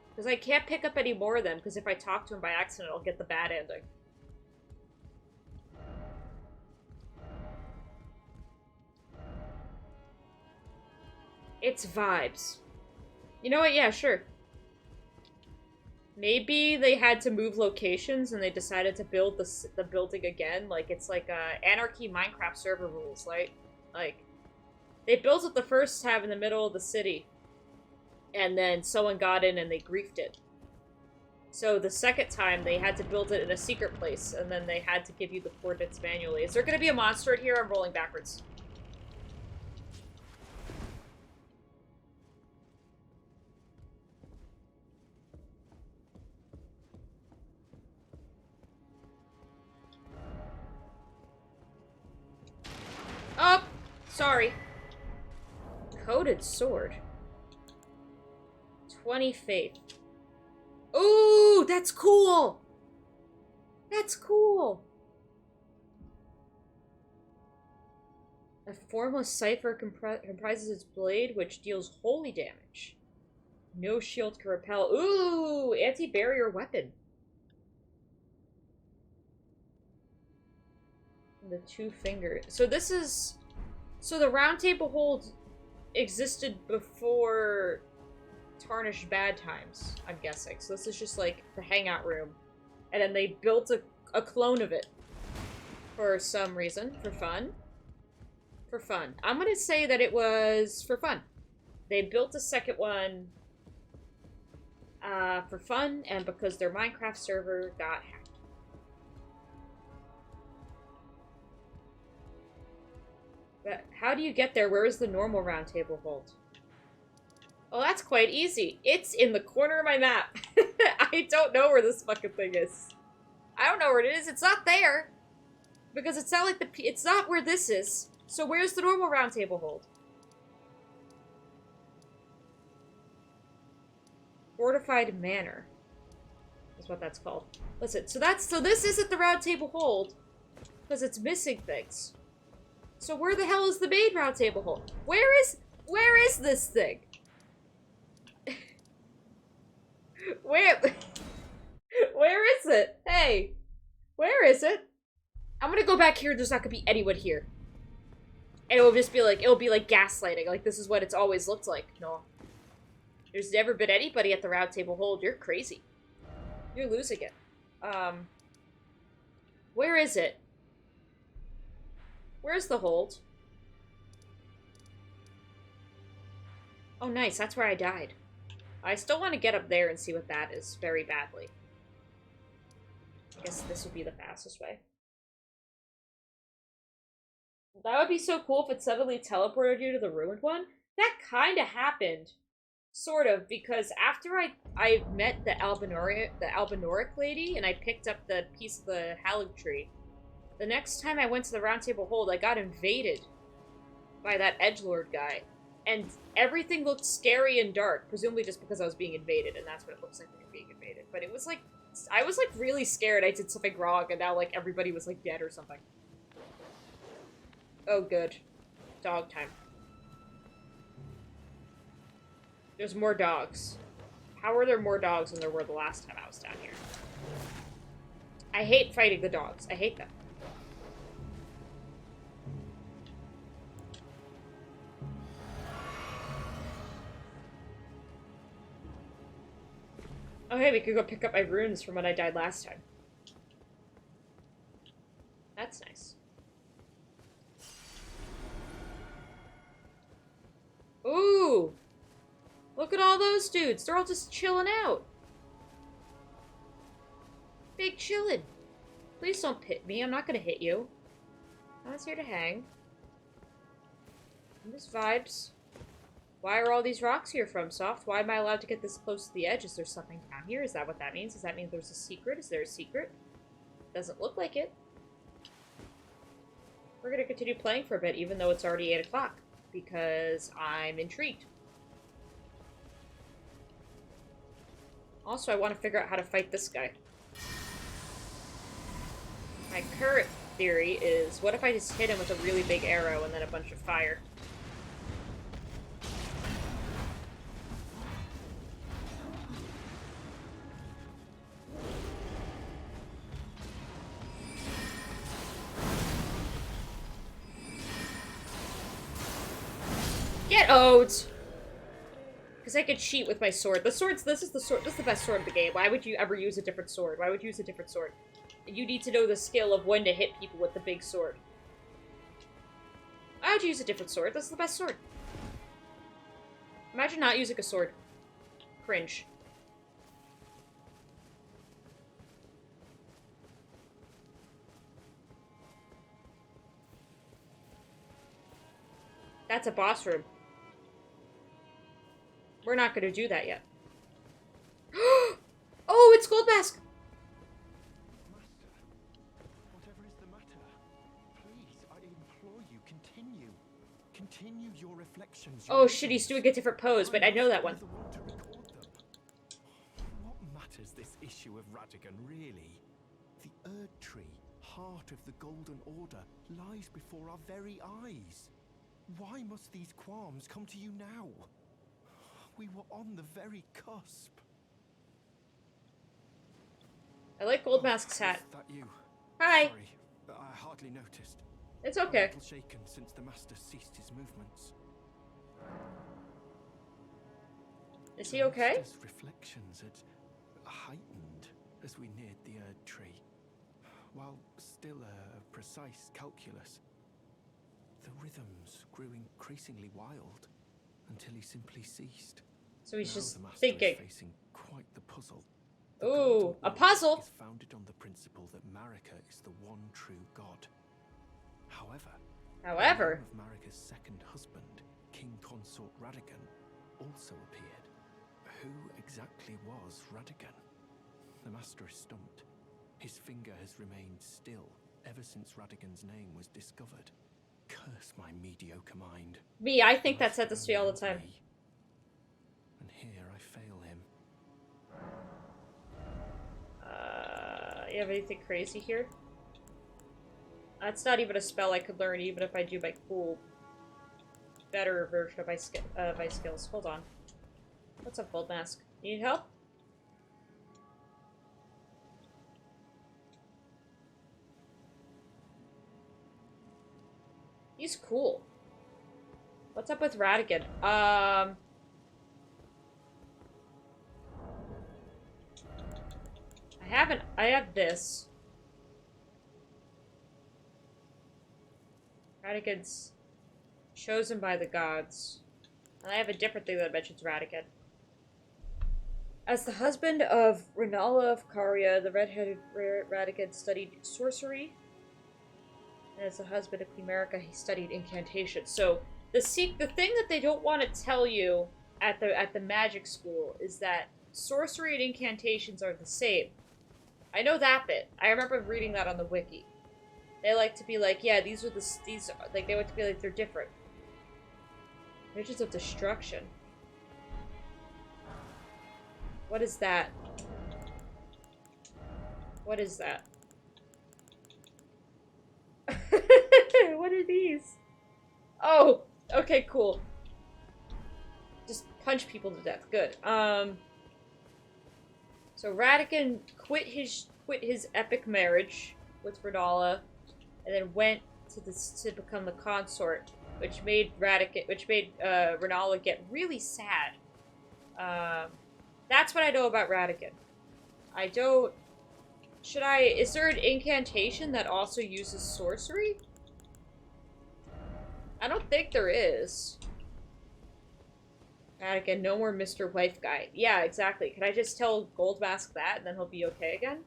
Because I can't pick up any more of them, because if I talk to him by accident, I'll get the bad ending. It's vibes. You know what? Yeah, sure. Maybe they had to move locations and they decided to build the building again. Like, it's like Anarchy Minecraft server rules, right? Like, they built it the first time in the middle of the city. And then someone got in and they griefed it. So the second time, they had to build it in a secret place. And then they had to give you the coordinates manually. Is there going to be a monster in here? I'm rolling backwards. Oh! Sorry. Coated sword. 20 faith. Ooh! That's cool! That's cool! A formless cipher comprises its blade, which deals holy damage. No shield can repel. Ooh! Anti-barrier weapon. The two fingers. So this is... So the Round Table Hold existed before Tarnished Bad Times, I'm guessing. So this is just like the hangout room. And then they built a clone of it. For some reason. For fun. For fun. I'm gonna say that it was for fun. They built a second one for fun and because their Minecraft server got hacked. But how do you get there? Where is the normal Round Table Hold? Oh, that's quite easy. It's in the corner of my map. I don't know where this fucking thing is. I don't know where it is. It's not there. Because it's not like it's not where this is. So where's the normal Round Table Hold? Fortified Manor is what that's called. Listen, so this isn't the Round Table Hold because it's missing things. So where the hell is the main Round Table Hold? Where is this thing? Where is it? Hey, where is it? I'm gonna go back here. There's not gonna be anyone here, and it'll be like gaslighting. Like this is what it's always looked like. No. There's never been anybody at the Round Table Hold. You're crazy. You're losing it. Where is it? Where's the hold? Oh, nice. That's where I died. I still want to get up there and see what that is very badly. I guess this would be the fastest way. That would be so cool if it suddenly teleported you to the ruined one. That kind of happened. Sort of, because after I met the Albinoric lady and I picked up the piece of the Halig tree, the next time I went to the Round Table Hold, I got invaded by that edgelord guy. And everything looked scary and dark, presumably just because I was being invaded, and that's what it looks like when you're being invaded. But it was like, I was like really scared I did something wrong, and now like everybody was like dead or something. Oh good. Dog time. There's more dogs. How are there more dogs than there were the last time I was down here? I hate fighting the dogs. I hate them. Okay, we could go pick up my runes from when I died last time. That's nice. Ooh! Look at all those dudes. They're all just chilling out. Big chillin'. Please don't hit me. I'm not gonna hit you. I was here to hang. Just vibes. Why are all these rocks here from, Soft? Why am I allowed to get this close to the edge? Is there something down here? Is that what that means? Does that mean there's a secret? Is there a secret? Doesn't look like it. We're gonna continue playing for a bit, even though it's already 8 o'clock. Because I'm intrigued. Also, I want to figure out how to fight this guy. My current theory is, what if I just hit him with a really big arrow and then a bunch of fire? Get oats! Because I could cheat with my sword. This is the best sword in the game. Why would you ever use a different sword? Why would you use a different sword? You need to know the skill of when to hit people with the big sword. Why would you use a different sword? This is the best sword. Imagine not using a sword. Cringe. That's a boss room. We're not going to do that yet. Oh, it's Goldmask! Master, whatever is the matter, please, I implore you, continue. Continue your reflections. Oh shit, he's doing a different pose, but I know that one. What matters this issue of Radagon, really? The Erd Tree, heart of the Golden Order, lies before our very eyes. Why must these qualms come to you now? We were on the very cusp. I like Goldmask's hat. Is that you? Hi. Sorry. I hardly noticed. It's I'm okay. a little shaken since the Master ceased his movements. Is he okay? The Master's reflections had heightened as we neared the Erd Tree, while still a precise calculus. The rhythms grew increasingly wild until he simply ceased. So he's Now just the Master thinking. is facing quite the puzzle. The Ooh, Golden a Order puzzle. is founded on the principle that Marika is the one true god. However, the name of Marika's second husband, King Consort Radagon, also appeared. Who exactly was Radagon? The Master is stumped. His finger has remained still ever since Radagon's name was discovered. Curse my mediocre mind. Me, I think that said this to me all the time. And here I fail him. You have anything crazy here? That's not even a spell I could learn, even if I do my cool, better version of my skills. Hold on. What's up, Gold Mask? Need help? He's cool. What's up with Radagon? I have this. Radagon's chosen by the gods. And I have a different thing that mentions Radagon. As the husband of Renala of Caria, the red-headed Radagon studied sorcery. And as the husband of Queen Marika, he studied incantation. So the thing that they don't want to tell you at the magic school is that sorcery and incantations are the same. I know that bit. I remember reading that on the wiki. They like to be like, yeah, these like they want to be like they're different. Riches of destruction. What is that? What is that? What are these? Oh, okay, cool. Just punch people to death. Good. So Radagon quit his epic marriage with Renala, and then went to become the consort, which made Renala get really sad. That's what I know about Radagon. I don't. Is there an incantation that also uses sorcery? I don't think there is. Radagon, no more Mr. Wife Guy. Yeah, exactly. Can I just tell Gold Mask that, and then he'll be okay again?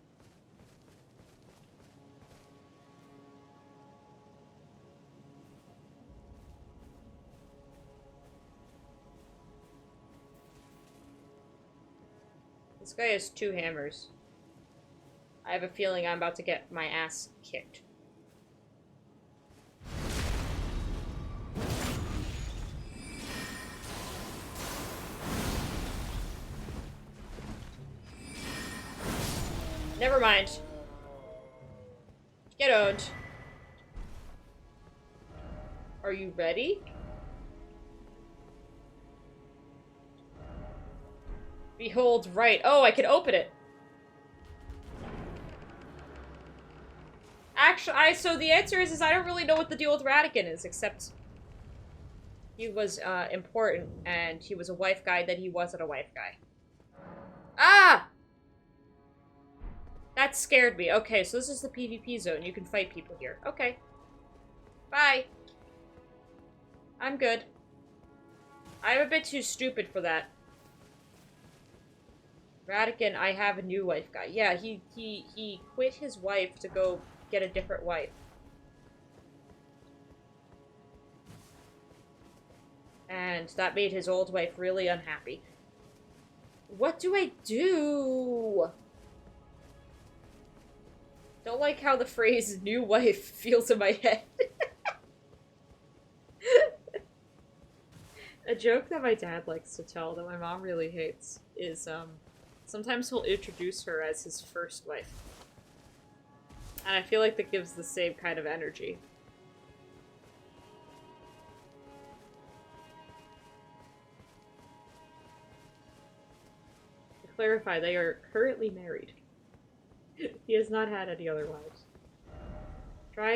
This guy has 2 hammers. I have a feeling I'm about to get my ass kicked. Never mind. Get owned. Are you ready? Behold, right. Oh, I can open it. Actually, so the answer is I don't really know what the deal with Radagon is, except he was important, and he was a wife guy, then he wasn't a wife guy. Ah! That scared me. Okay, so this is the PvP zone. You can fight people here. Okay. Bye. I'm good. I'm a bit too stupid for that. Radagon, I have a new wife guy. Yeah, he quit his wife to go get a different wife. And that made his old wife really unhappy. What do I do? Don't like how the phrase new wife feels in my head. A joke that my dad likes to tell that my mom really hates is, sometimes he'll introduce her as his first wife. And I feel like that gives the same kind of energy. To clarify, they are currently married. He has not had any other wives.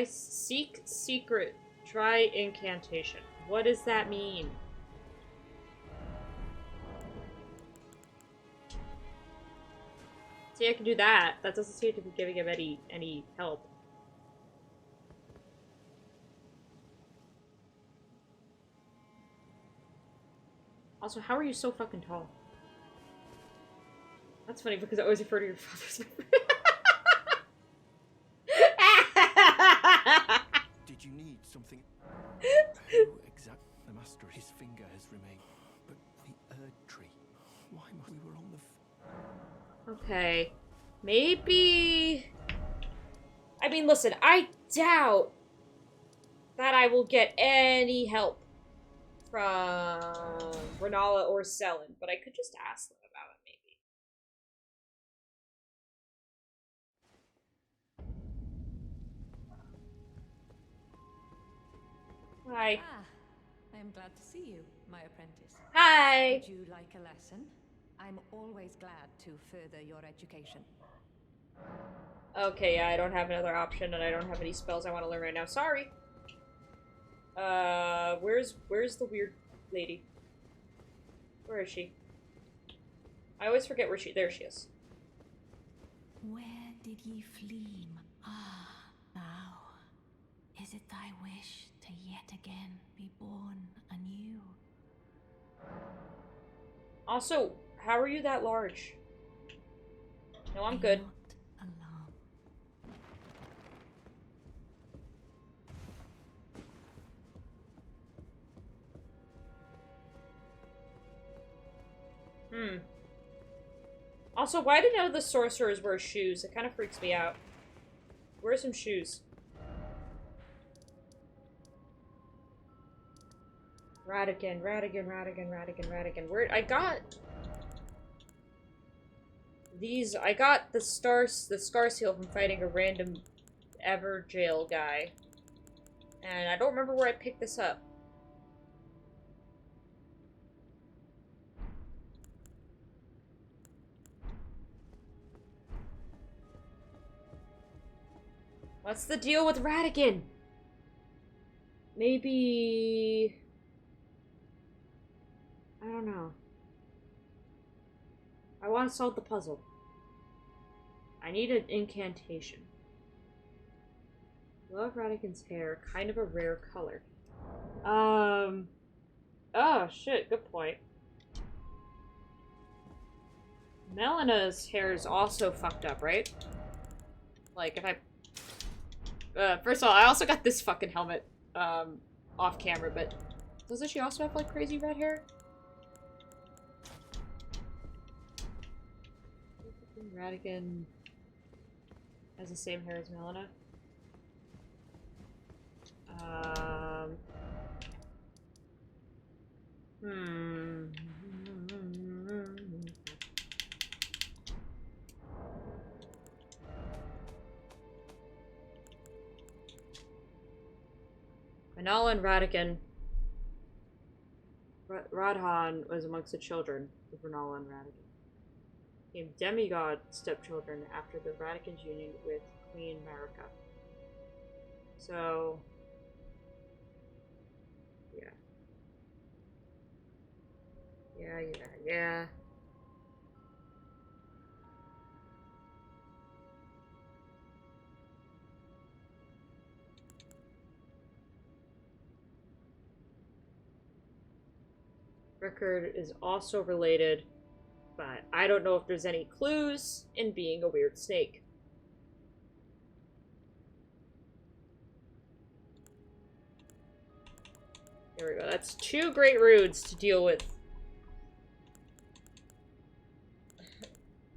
Seek secret. Try incantation. What does that mean? See, I can do that. That doesn't seem to be giving him any help. Also, how are you so fucking tall? That's funny because I always refer to your father's number. Did you need something? Who exactly? The master, his finger has remained. But the Erd tree. Why must we were on the? Okay. Maybe. I mean, listen, I doubt that I will get any help from Renala or Selen, but I could just ask them about it, maybe. Hi. Ah, I am glad to see you, my apprentice. Hi! Would you like a lesson? I'm always glad to further your education. Okay, yeah, I don't have another option, and I don't have any spells I want to learn right now. Sorry! Where's the weird lady? Where is she? I always forget where there she is. Where did ye flee? Ah, thou. Is it thy wish to yet again be born anew? Also, how are you that large? No, I'm good. Not alone. Also, why do none of the sorcerers wear shoes? It kind of freaks me out. Wear some shoes. Ratigan. Where I got these? I got the scar seal from fighting a random Everjail guy, and I don't remember where I picked this up. What's the deal with Ratigan? Maybe... I don't know. I want to solve the puzzle. I need an incantation. Love Ratigan's hair, kind of a rare color. Oh shit, good point. Melena's hair is also fucked up, right? Like, if I... first of all, I also got this fucking helmet, off camera, but doesn't she also have, like, crazy red hair? Ratigan has the same hair as Melina. Renala and Ratigan. Radhan was amongst the children of Renala and Ratigan. Became demigod stepchildren after the Ratigan's union with Queen Marika. So, yeah. Yeah. Rickard is also related, but I don't know if there's any clues in being a weird snake. There we go. That's 2 great runes to deal with.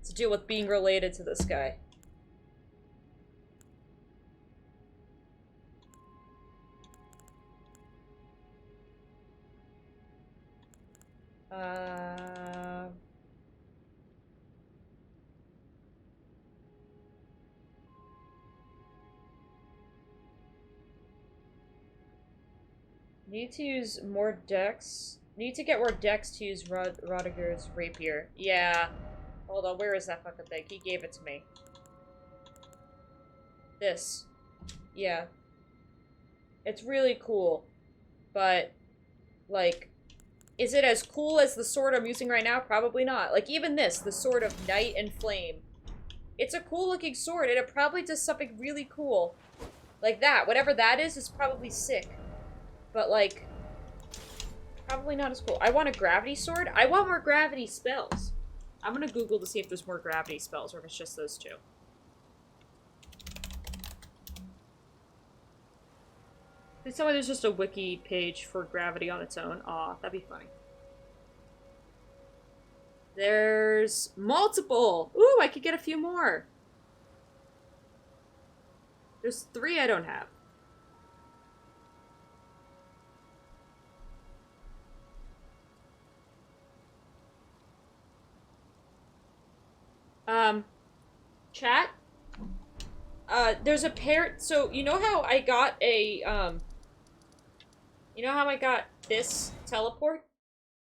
To deal with being related to this guy. Need to use more dex. Need to get more dex to use Rodiger's rapier. Yeah. Hold on, where is that fucking thing? He gave it to me. This. Yeah. It's really cool. But, like, is it as cool as the sword I'm using right now? Probably not. Like, even this, the Sword of Night and Flame. It's a cool looking sword, and it probably does something really cool. Like that. Whatever that is probably sick. But, like, probably not as cool. I want a gravity sword. I want more gravity spells. I'm gonna Google to see if there's more gravity spells, or if it's just those two. Please tell me there's just a wiki page for gravity on its own. Aw, that'd be funny. There's multiple! Ooh, I could get a few more. There's 3 I don't have. Chat? There's a pair, so you know how I got a, you know how I got this teleport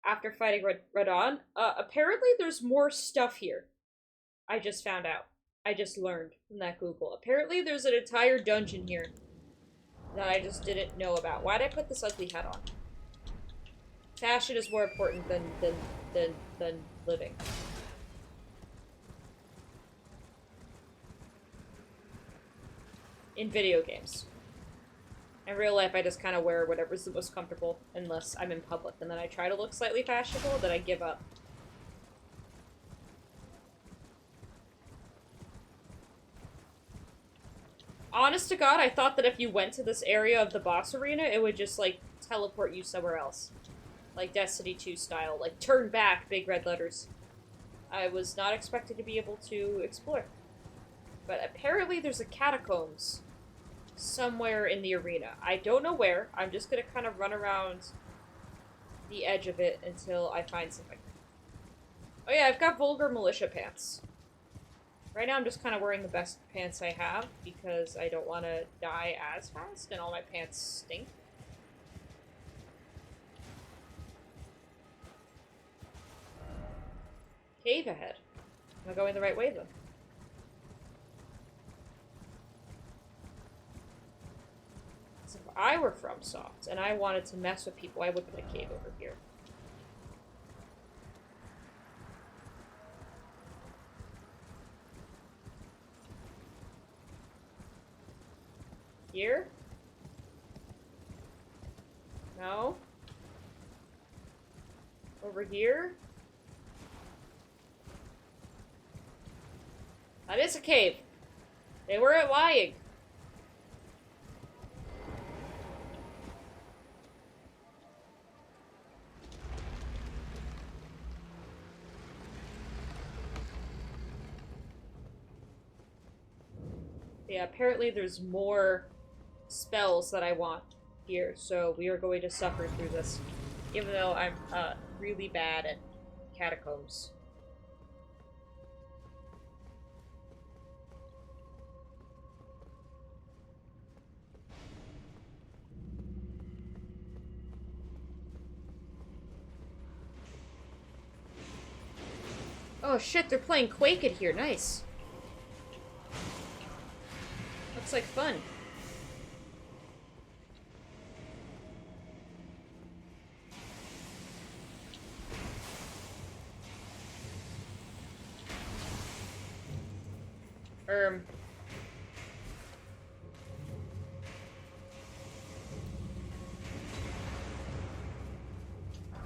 after fighting Radon? Apparently there's more stuff here. I just found out. I just learned from that Google. Apparently there's an entire dungeon here that I just didn't know about. Why'd I put this ugly hat on? Fashion is more important than living. In video games. In real life, I just kind of wear whatever's the most comfortable, unless I'm in public, and then I try to look slightly fashionable, then I give up. Honest to God, I thought that if you went to this area of the boss arena, it would just, like, teleport you somewhere else. Like Destiny 2 style. Like, turn back, big red letters. I was not expected to be able to explore. But apparently there's a catacombs somewhere in the arena. I don't know where. I'm just gonna kind of run around the edge of it until I find something. Oh yeah, I've got vulgar militia pants. Right now I'm just kind of wearing the best pants I have because I don't want to die as fast and all my pants stink. Cave ahead. Am I going the right way then? So if I were FromSoft and I wanted to mess with people, I would put a cave over here. Here? No? Over here? That is a cave. They weren't lying. Yeah, apparently there's more spells that I want here, so we are going to suffer through this. Even though I'm really bad at catacombs. Oh shit, they're playing Quake in here, nice. Looks like fun.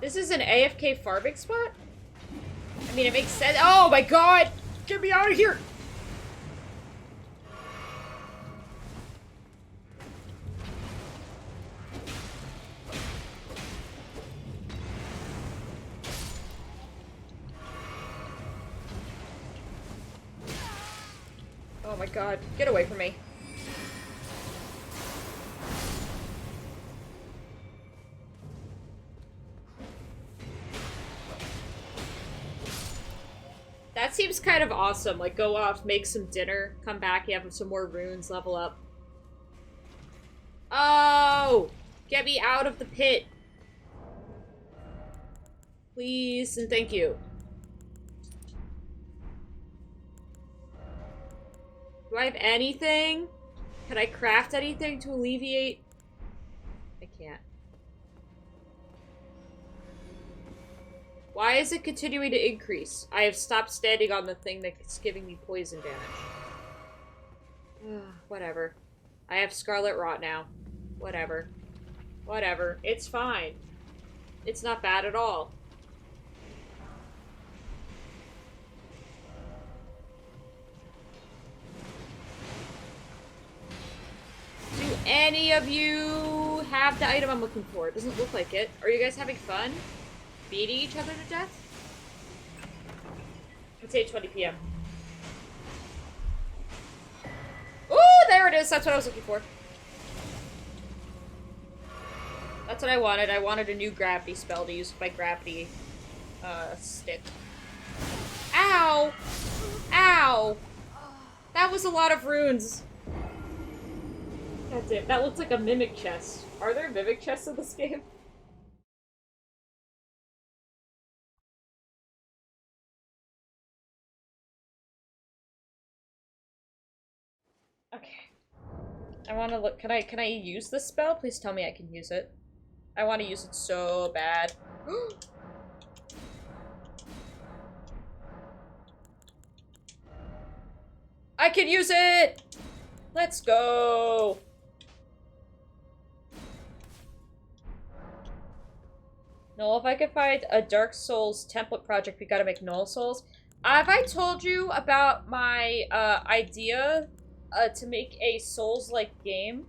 This is an AFK farming spot? I mean, it makes sense. Oh my god! Get me out of here! Oh my god, get away from me. That seems kind of awesome. Like, go off, make some dinner, come back, you have some more runes, level up. Oh! Get me out of the pit. Please and thank you. Do I have anything? Can I craft anything to alleviate? I can't. Why is it continuing to increase? I have stopped standing on the thing that's giving me poison damage. Whatever. I have Scarlet Rot now. Whatever. Whatever. It's fine. It's not bad at all. Do any of you have the item I'm looking for? It doesn't look like it. Are you guys having fun? Beating each other to death? It's 8:20 p.m. Ooh, there it is. That's what I was looking for. That's what I wanted. I wanted a new gravity spell to use with my gravity stick. Ow! Ow! That was a lot of runes. That's it. That looks like a mimic chest. Are there mimic chests in this game? Okay. I want to look. Can I use this spell? Please tell me I can use it. I want to use it so bad. I can use it! Let's go! Noel, if I could find a Dark Souls template project, we gotta make Null Souls. Have I told you about my idea to make a Souls-like game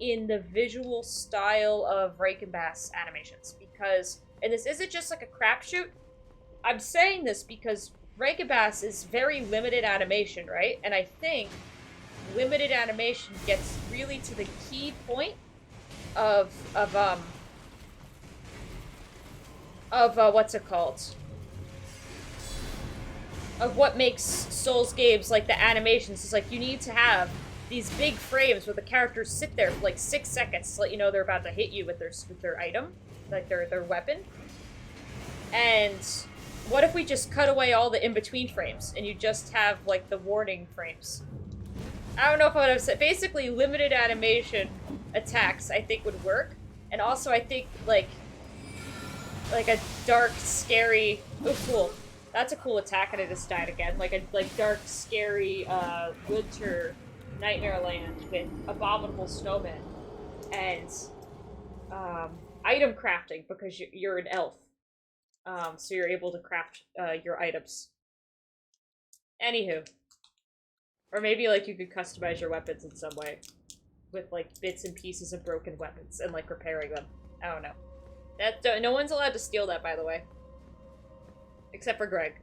in the visual style of Rankin Bass animations? Because, and this isn't just like a crapshoot, I'm saying this because Rankin Bass is very limited animation, right? And I think limited animation gets really to the key point of what's it called? Of what makes Souls games like the animations. Is like you need to have these big frames where the characters sit there for like 6 seconds to let you know they're about to hit you with their item, like their weapon. And what if we just cut away all the in-between frames and you just have like the warning frames? I don't know if I would have said. Basically, limited animation attacks I think would work, and also I think like a dark, scary. Oh, cool. That's a cool attack, and I just died again. Like dark, scary winter nightmare land with abominable snowmen and item crafting because you're an elf, so you're able to craft your items. Anywho. Or maybe, like, you could customize your weapons in some way. With, like, bits and pieces of broken weapons and, like, repairing them. I don't know. No one's allowed to steal that, by the way. Except for Greg.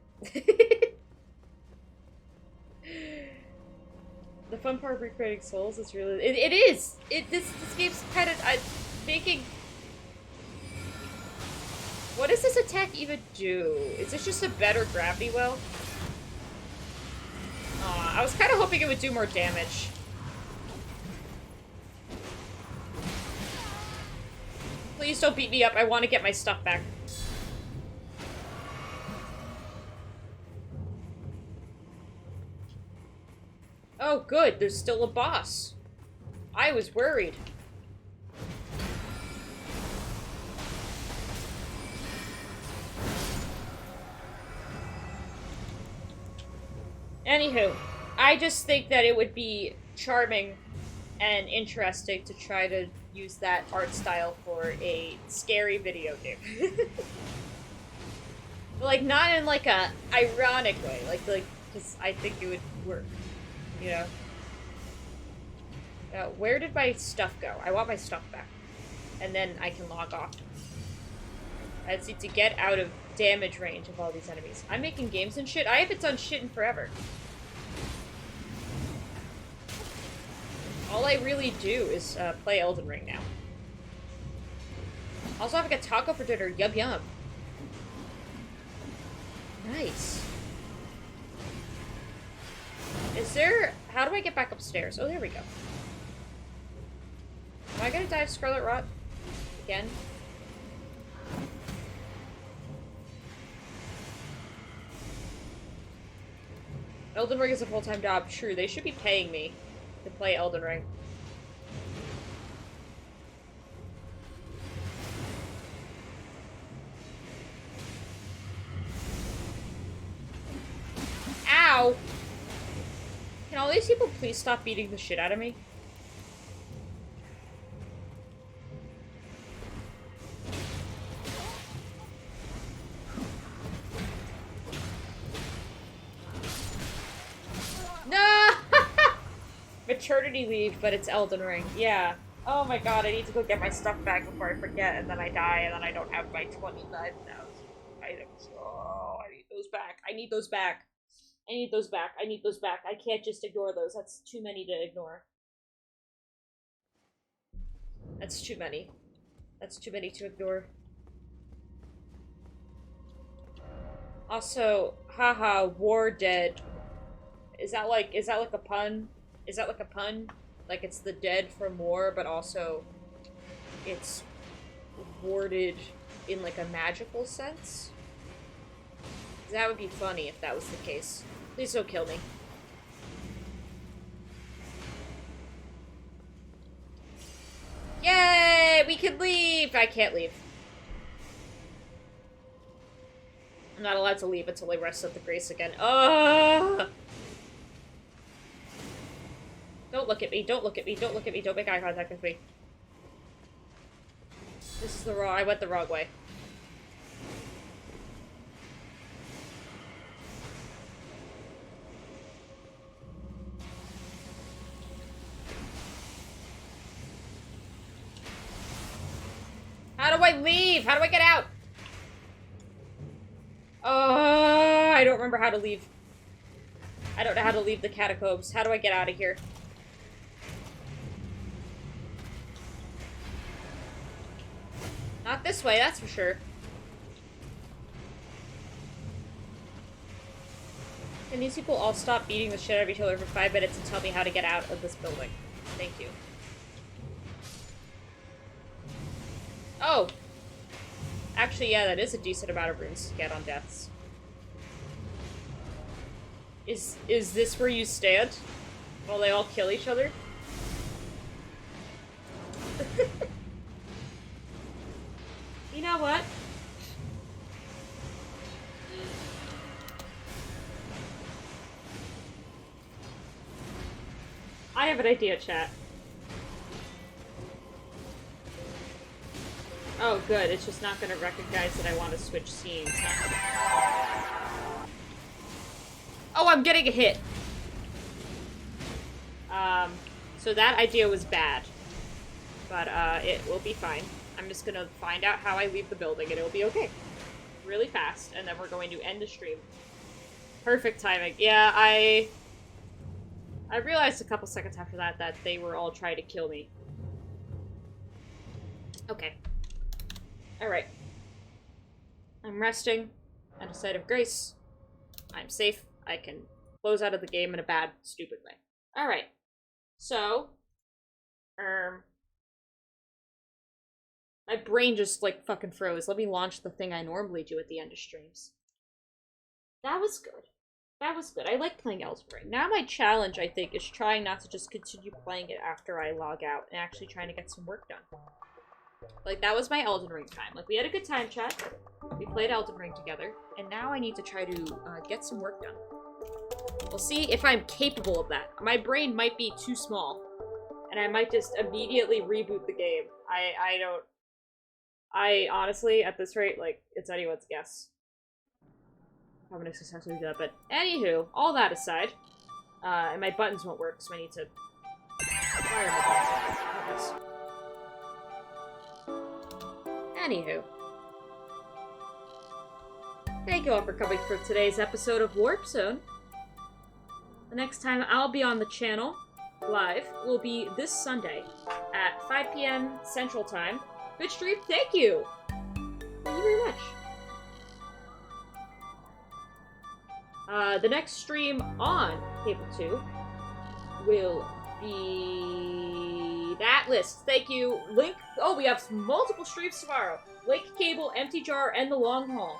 The fun part of recreating Souls is really... It is! This game's kind of... making... What does this attack even do? Is this just a better gravity well? I was kind of hoping it would do more damage. Please don't beat me up. I want to get my stuff back. Oh, good. There's still a boss. I was worried. Anywho, I just think that it would be charming and interesting to try to use that art style for a scary video game. But, like, not in, like, a ironic way. Like, because I think it would work, you know? Now, where did my stuff go? I want my stuff back. And then I can log off. I just need to get out of damage range of all these enemies. I'm making games and shit. I haven't done shit in forever. All I really do is play Elden Ring now. Also having a taco for dinner. Yum yum. Nice. Is there... How do I get back upstairs? Oh, there we go. Am I gonna die of Scarlet Rot? Again? Elden Ring is a full-time job. True, they should be paying me to play Elden Ring. Ow! Can all these people please stop beating the shit out of me? No! Maternity leave, but it's Elden Ring. Yeah. Oh my god, I need to go get my stuff back before I forget, and then I die, and then I don't have my 29,000 items. Oh, I need those back. I need those back. I need those back. I need those back. I can't just ignore those. That's too many to ignore. That's too many. That's too many to ignore. Also, haha, war dead. Is that like a pun? Is that like a pun? Like it's the dead from war, but also it's warded in like a magical sense? That would be funny if that was the case. Please don't kill me. Yay! We can leave! I can't leave. I'm not allowed to leave until I rest at the Grace again. Ugh! Don't look at me, don't look at me, don't look at me, don't make eye contact with me. This is the wrong- I went the wrong way. How do I leave? How do I get out? I don't remember how to leave. I don't know how to leave the catacombs. How do I get out of here? Not this way, that's for sure. Can these people all stop beating the shit out of each other for 5 minutes and tell me how to get out of this building? Thank you. Oh! Actually, yeah, that is a decent amount of rooms to get on deaths. Is this where you stand? While they all kill each other? You know what? I have an idea, chat. Oh, good. It's just not going to recognize that I want to switch scenes. Oh, I'm getting a hit! So that idea was bad. But, it will be fine. I'm just gonna find out how I leave the building and it'll be okay. Really fast, and then we're going to end the stream. Perfect timing. Yeah, I realized a couple seconds after that they were all trying to kill me. Okay. Alright. I'm resting at a site of grace. I'm safe. I can close out of the game in a bad, stupid way. Alright. So, my brain just, like, fucking froze. Let me launch the thing I normally do at the end of streams. That was good. That was good. I like playing Elden Ring. Now my challenge, I think, is trying not to just continue playing it after I log out and actually trying to get some work done. Like, that was my Elden Ring time. Like, we had a good time, chat. We played Elden Ring together. And now I need to try to get some work done. We'll see if I'm capable of that. My brain might be too small. And I might just immediately reboot the game. I honestly, at this rate, like, it's anyone's guess. I'm gonna successfully do that, but anywho, all that aside, and my buttons won't work, so I need to fire my buttons. Anywho. Thank you all for coming for today's episode of Warp Zone. The next time I'll be on the channel, live, will be this Sunday at 5 p.m. Central Time. Good stream, thank you! Thank you very much. The next stream on Cable 2 will be that list. Thank you. Link. Oh, we have multiple streams tomorrow. Link, Cable, Empty Jar, and The Long Haul.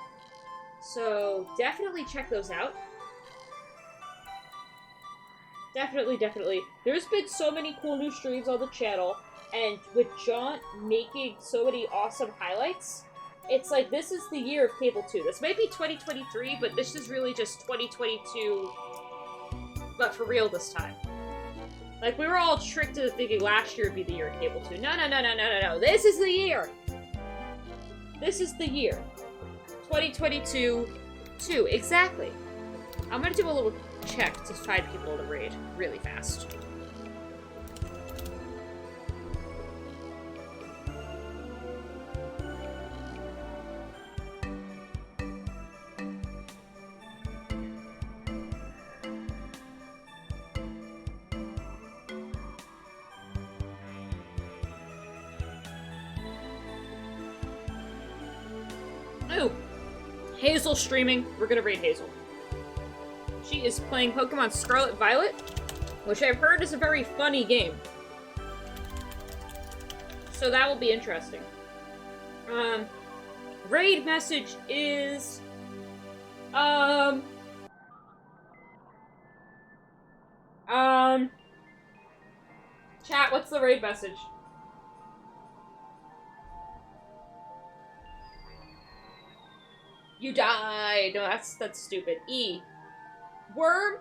So definitely check those out. Definitely. There's been so many cool new streams on the channel, and with John making so many awesome highlights, it's like, this is the year of Cable 2. This might be 2023, but this is really just 2022 but for real this time. Like, we were all tricked into thinking last year would be the year of Cable 2. No, no, no, no, no, no, no. This is the year! This is the year. 2022 2. Exactly. I'm gonna do a little check to find people to raid really fast. Ooh, Hazel streaming. We're gonna raid Hazel. She is playing Pokemon Scarlet Violet, which I've heard is a very funny game. So that will be interesting. Raid message is... Chat, what's the raid message? You died. No, that's stupid. E. Worm?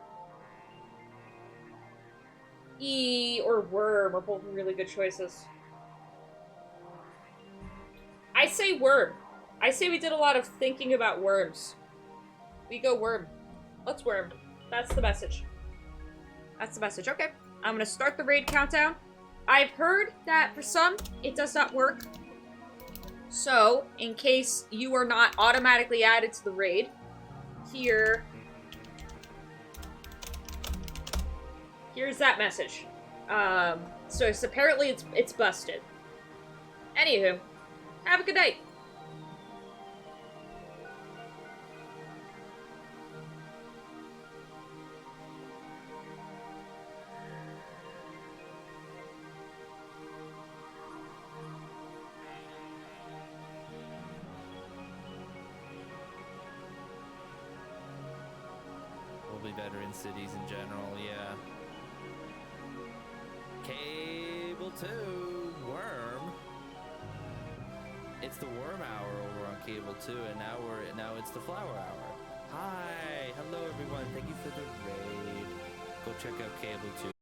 E or Worm are both really good choices. I say Worm. I say we did a lot of thinking about worms. We go Worm. Let's Worm. That's the message. That's the message. Okay. I'm gonna start the raid countdown. I've heard that for some, it does not work. So, in case you are not automatically added to the raid, here's that message. So apparently it's busted. Anywho, have a good night. Will be better in cities in general, yeah. Cable 2, Worm. It's the Worm Hour over on Cable 2, and now it's the Flower Hour. Hi, hello everyone. Thank you for the raid. Go check out Cable 2.